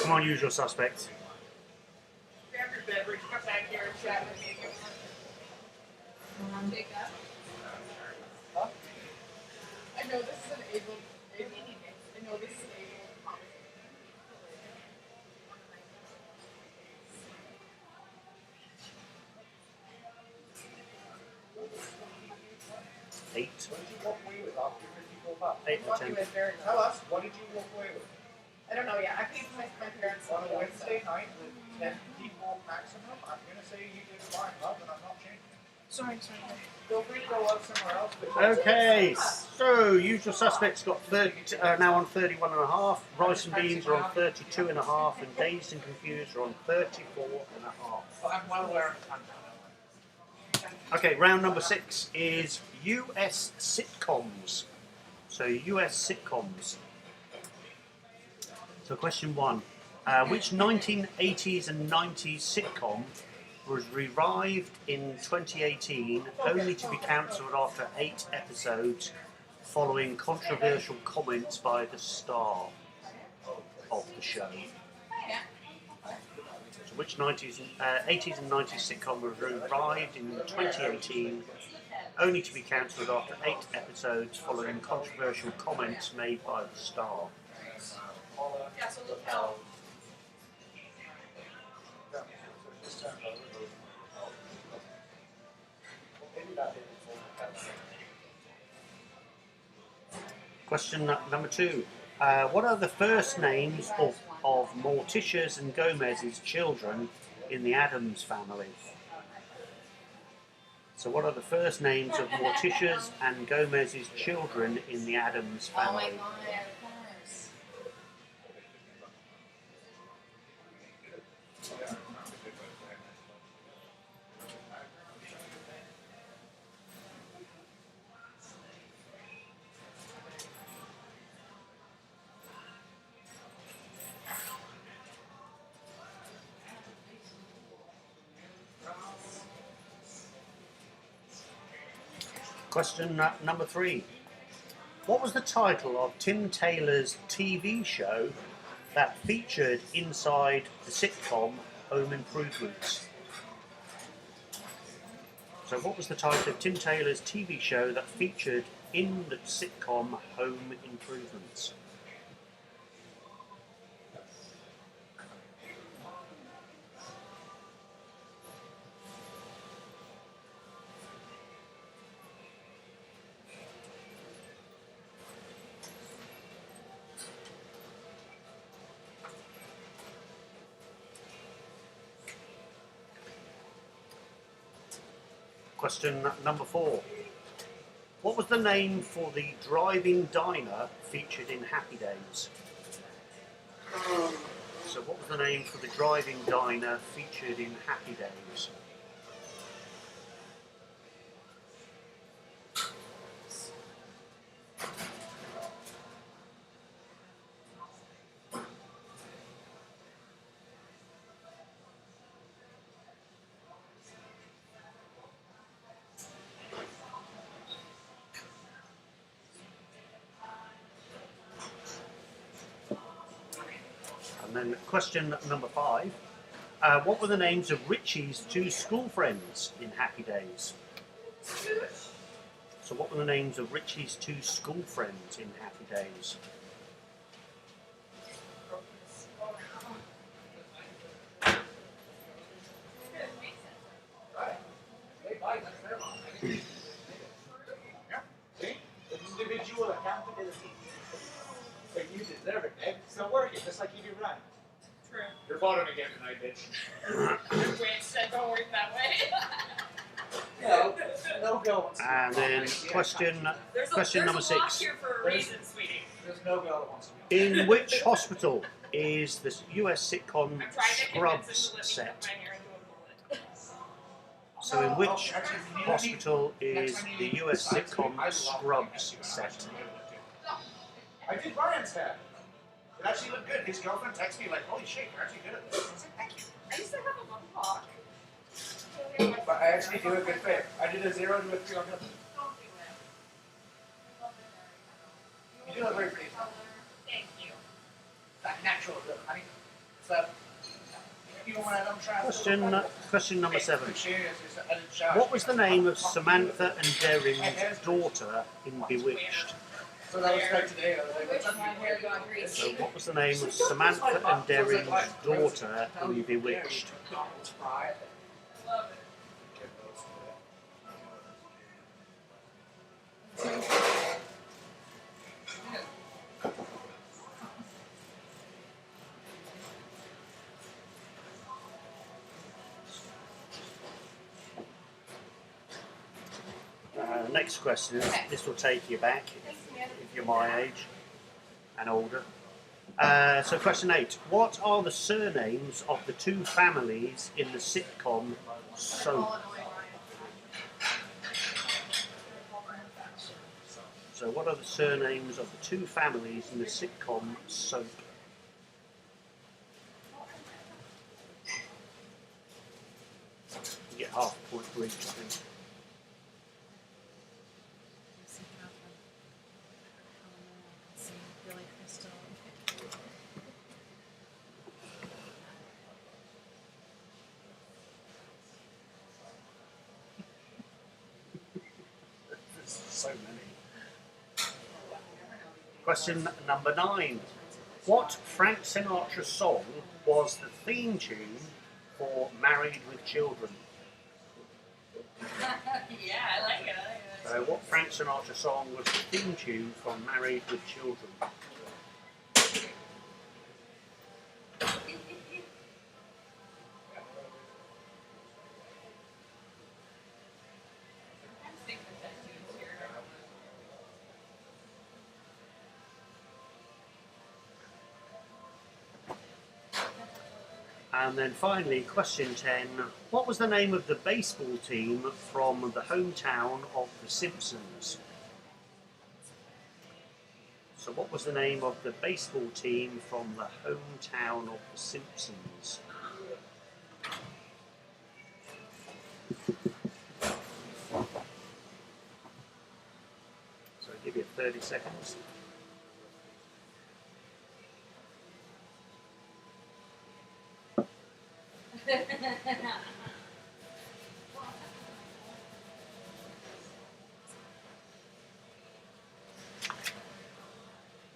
Come on, usual suspects. Grab your beverage, come back here and chat with me. Take that. I know this is an able. I know this is an able conversation. 8. What did you walk away with after your 54 bucks? 8 or 10. Tell us, what did you walk away with? I don't know yet. I paid for my parents On a Wednesday night with 10 people maximum, I'm going to say you did fine, love, and I'm not changing. Sorry. Feel free to go out somewhere else. But Okay, so usual suspects got 30, now on 31.5. Rice and beans are on 32.5, and dazed and confused are on 34.5. I'm well aware of the content. Okay, round number 6 is US sitcoms. So US sitcoms. So question 1. Which 1980s and 90s sitcom was revived in 2018 only to be cancelled after 8 episodes following controversial comments by the star of the show? So which 80s and 90s sitcom was revived in 2018 only to be cancelled after 8 episodes following controversial comments made by the star. Yeah, so look how. Question number 2. What are the first names of Morticia's and Gomez's children in the Addams family? So what are the first names of Morticia's and Gomez's children in the Addams family? Oh my god, of course. Question number 3. What was the title of Tim Taylor's TV show that featured inside the sitcom Home Improvements? So what was the title of Tim Taylor's TV show that featured in the sitcom Home Improvements? Question number 4. What was the name for the drive-in diner featured in Happy Days? So what was the name for the drive-in diner featured in Happy Days? And then question number 5. What were the names of Richie's 2 school friends in Happy Days? So what were the names of Richie's 2 school friends in Happy Days? See? Individual accountability. But you deserve it, Meg. Still working, just like you do right. True. You're voting again tonight, bitch. Your witch said don't work that way. No go. And then question There's number a lock 6. here for a reason, sweetie. There's no girl that wants to be. In which hospital is the US sitcom I'm trying to convince him Scrubs to let me cut set? my hair into a bullet. So in which hospital is the US sitcom Scrubs set? I did Brian's hair. It actually looked good. His girlfriend texted me like, holy shit, you're actually good at this. I said, thank you. I used to have a mohawk. But I actually do a good fit. I did a 0 to a 3 on good. You do look very pretty. Thank you. That natural look, honey. So, even when I don't try Question number 7. What was the name of Samantha and Darren's daughter in Bewitched? So that was right today. I was like, what's up? My hair got greasy. So what was the name of Samantha and Darren's daughter in Bewitched? Love it. Next question. This will take you back if you're my age and older. So question 8. What are the surnames of the 2 families in the sitcom Soap? So what are the surnames of the 2 families in the sitcom Soap? You get half a point for each, I think. See Catherine. See Billy Crystal. So many. Question number 9. What Frank Sinatra song was the theme tune for Married with Children? Yeah, I like it. So what Frank Sinatra song was the theme tune from Married with Children? And then finally, question 10. What was the name of the baseball team from the hometown of The Simpsons? So what was the name of the baseball team from the hometown of The Simpsons? So I'll give you 30 seconds.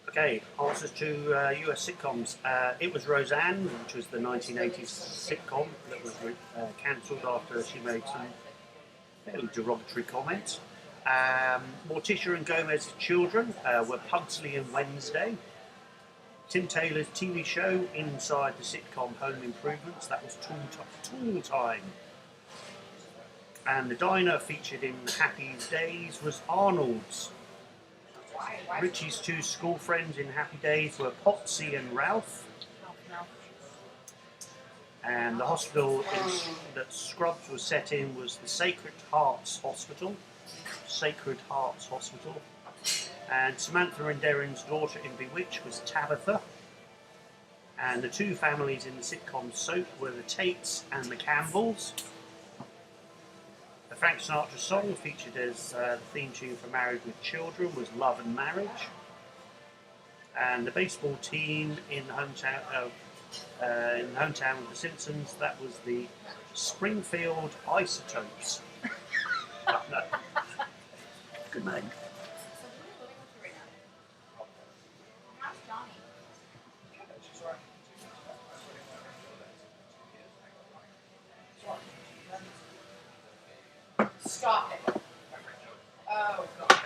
Okay, answers to US sitcoms. It was Roseanne, which was the 1980s sitcom that was cancelled after she made some fairly derogatory comments. Morticia and Gomez's children were Pugsley and Wednesday. Tim Taylor's TV show inside the sitcom Home Improvements, that was Tool Time. And the diner featured in Happy Days was Arnold's. Richie's two school friends in Happy Days were Potsy and Ralph. And the hospital that Scrubs was set in was the Sacred Hearts Hospital. Sacred Hearts Hospital. And Samantha and Darren's daughter in Bewitched was Tabitha. And the two families in the sitcom Soap were the Tates and the Campbells. The Frank Sinatra song featured as the theme tune for Married with Children was Love and Marriage. And the baseball team in the hometown of The Simpsons, that was the Springfield Isotopes. No. Good name. Stop it. Oh, God.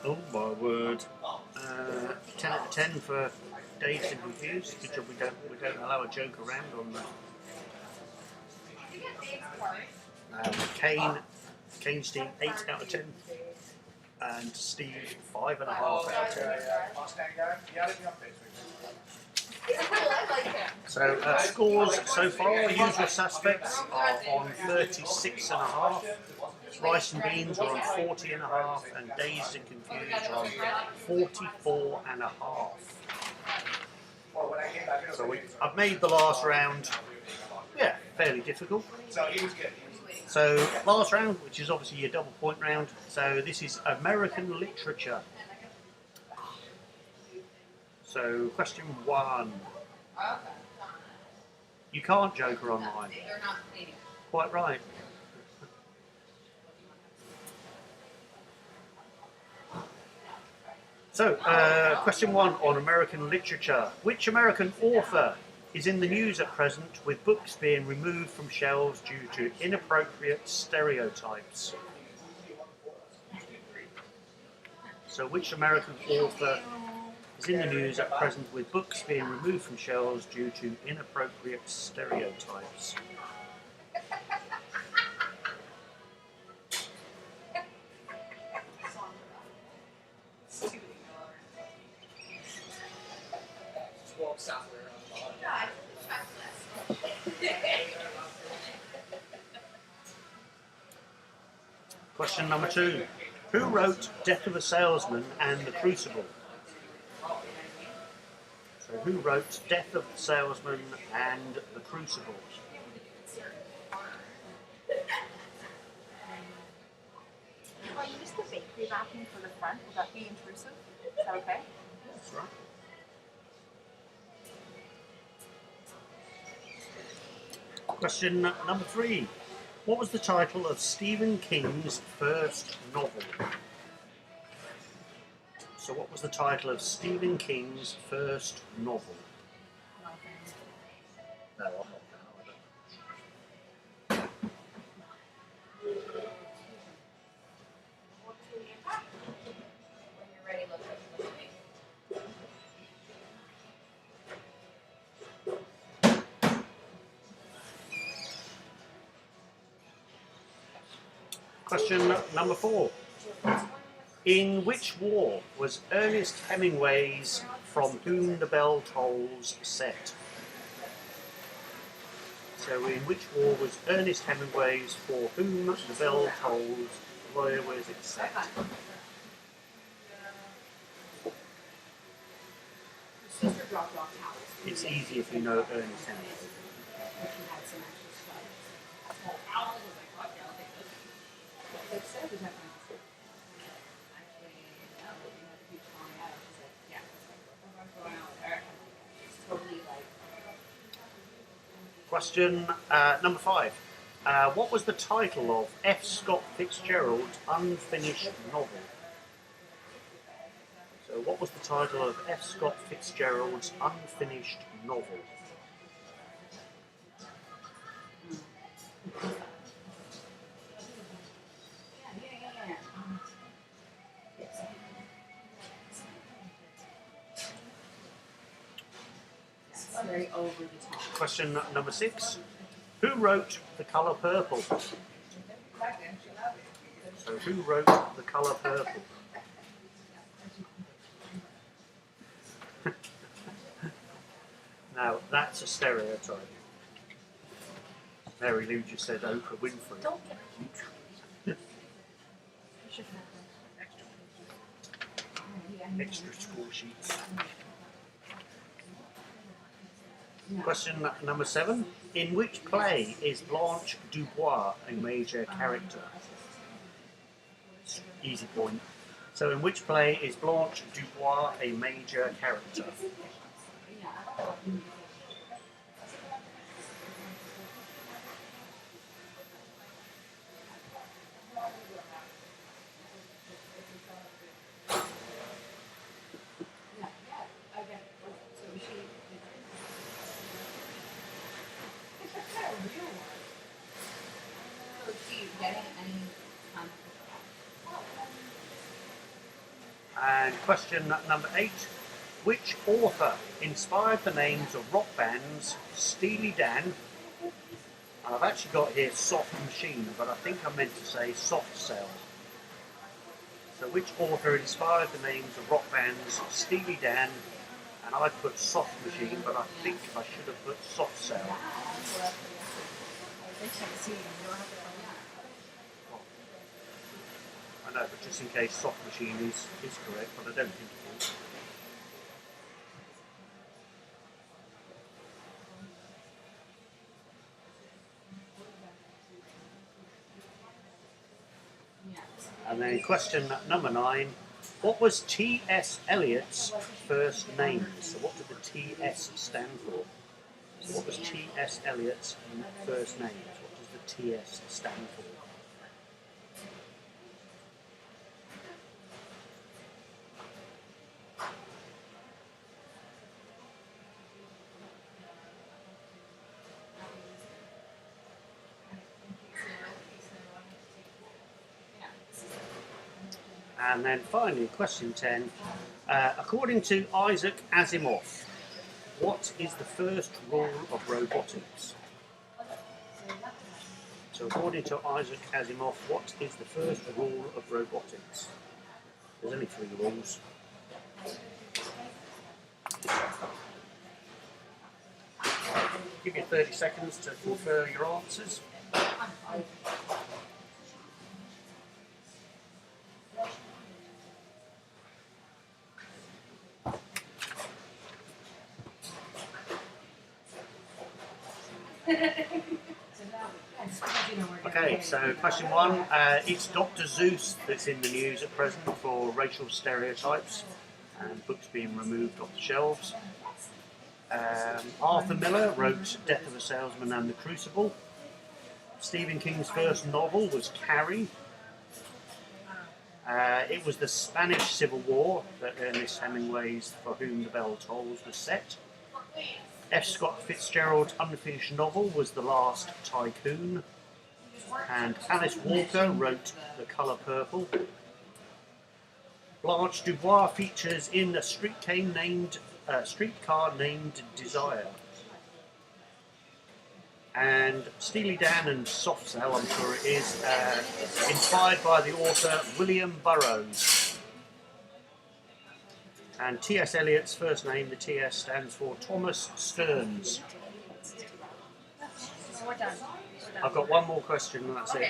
Oh my word. 10 out of 10 for Dazed and Confused. Good job we don't allow a joke around on that. Kane Steve 8 out of 10. And Steve 5.5 out of 10. So scores so far, Usual Suspects are on 36.5. Rice and Beans are on 40.5, and Dazed and Confused are on 44.5. So I've made the last round, fairly difficult. So last round, which is obviously your double point round. So this is American literature. So question 1. You can't Joker online. Quite right. So, question 1 on American literature. Which American author is in the news at present with books being removed from shelves due to inappropriate stereotypes? So, which American author is in the news at present with books being removed from shelves due to inappropriate stereotypes? Question number 2. Who wrote Death of a Salesman and The Crucible? So who wrote Death of the Salesman and The Crucible? Oh, you used the bakery vacuum for the front. Will that be intrusive? Is that okay? That's right. Question number 3. What was the title of Stephen King's first novel? So what was the title of Stephen King's first novel? No, I'm not going either. When you're ready, look at me. Question number 4. In which war was Ernest Hemingway's From Whom the Bell Tolls set? So in which war was Ernest Hemingway's For Whom the Bell Tolls, where was it set? Sister dropped off towels. It's easy if you know Ernest Hemingway. But she had some extra stuff. Well, Owl was like, fuck yeah, I'll take this. They said we have actually, we had a huge falling out. She's like, yeah, I'm going out there. It's totally like, Question number 5. What was the title of F. Scott Fitzgerald's unfinished novel? So what was the title of F. Scott Fitzgerald's unfinished novel? yeah. Yes. It's very over the top. Question number 6. Who wrote The Colour Purple? So who wrote The Colour Purple? Now, that's a stereotype. Mary Lou just said Oprah Winfrey. You should have extra. Extra school sheets. Question number 7. In which play is Blanche Dubois a major character? Easy point. So in which play is Blanche Dubois a major character? And question number 8. Which author inspired the names of rock bands Steely Dan, and I've actually got here Soft Machine, but I think I meant to say Soft Cell. So which author inspired the names of rock bands Steely Dan, and I put Soft Machine, but I think I should have put Soft Cell. I know, but just in case Soft Machine is correct, but I don't think it is. And then question number 9. What was T.S. Eliot's first name? So what did the T.S. stand for? So what was T.S. Eliot's first name? So what does the T.S. stand for? And then finally, question 10. According to Isaac Asimov, what is the first rule of robotics? So according to Isaac Asimov, what is the first rule of robotics? There's only 3 rules. Give you 30 seconds to confer your answers. Okay, so question 1. It's Dr. Seuss that's in the news at present for racial stereotypes and books being removed off the shelves. Arthur Miller wrote Death of a Salesman and The Crucible. Stephen King's first novel was Carrie. It was the Spanish Civil War that Ernest Hemingway's For Whom the Bell Tolls was set. F. Scott Fitzgerald's unfinished novel was The Last Tycoon. And Alice Walker wrote The Colour Purple. Blanche Dubois features in a streetcar named Desire. And Steely Dan and Soft Cell, I'm sure it is, inspired by the author William Burroughs. And T.S. Eliot's first name, the T.S. stands for Thomas Stearns. So we're done. I've got one more question and that's it.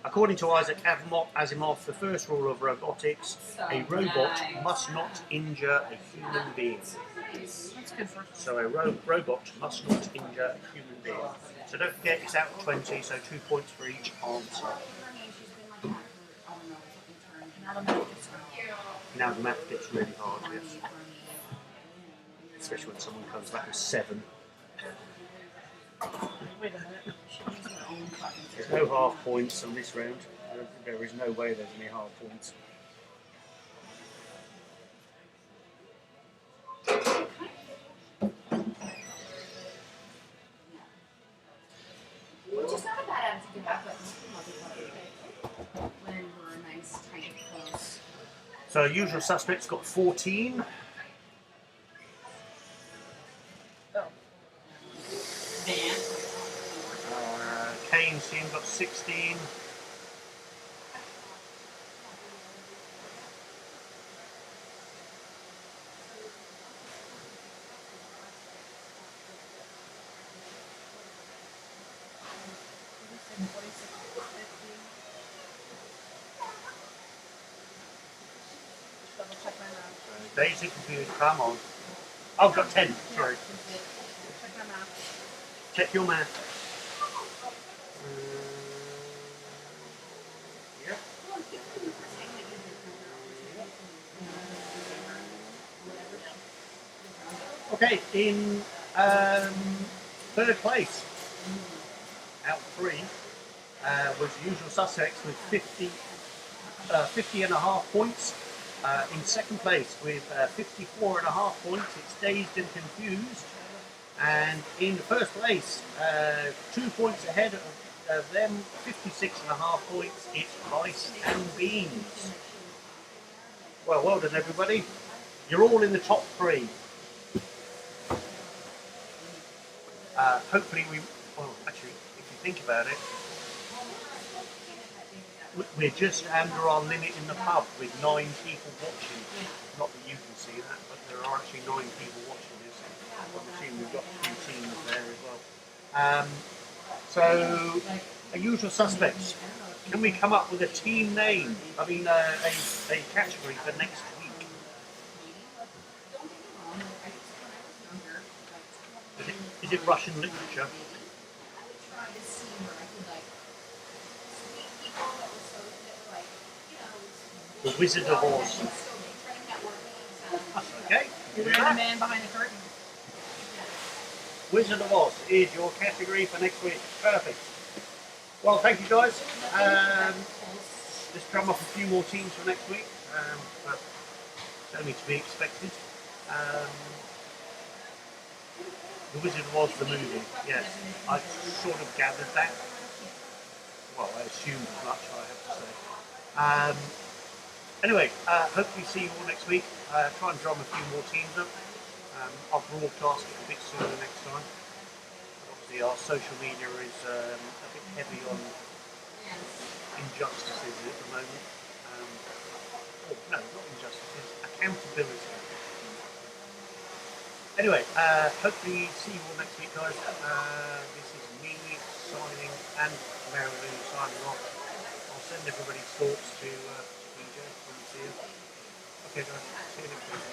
According to Isaac Asimov, the first rule of robotics, a robot must not injure a human being. So a robot must not injure a human being. So don't forget, it's out of 20, so 2 points for each answer. Now the math gets really hard, yes. Especially when someone comes back with 7. There's no half points on this round. There is no way there's any half points. Which is not a bad attitude to have, but when we're a nice, tight, close. So Usual Suspects got 14. Kane's team got 16. Daisy confused, come on. I've got 10, sorry. Check your math. Yeah. Okay, in third place, out of 3, was Usual Suspects with 50 and a half points. In second place with 54 and a half points, it's Dazed and Confused. And in first place, 2 points ahead of them, 56 and a half points, it's Rice and Beans. Well done everybody. You're all in the top 3. Hopefully actually, if you think about it, we're just under our limit in the pub with 9 people watching. Not that you can see that, but there are actually 9 people watching this. I'm assuming we've got a few teams there as well. So, Usual Suspects. Can we come up with a team name? I mean, a category for next week? Is it Russian literature? The Wizard of Oz. Okay. You're the man behind the curtain. Wizard of Oz is your category for next week. Perfect. Well, thank you guys. Let's drum up a few more teams for next week. But it's only to be expected. The Wizard of Oz, the movie. Yes, I sort of gathered that. Well, I assumed as much, I have to say. Anyway, hopefully see you all next week. Try and drum a few more teams up. I'll broadcast it a bit sooner next time. Obviously our social media is a bit heavy on injustices at the moment. No, not injustices, accountability. Anyway, hopefully see you all next week guys. This is me signing and Mary Lou signing off. I'll send everybody's thoughts to DJ when we see you. Okay guys, see you next week.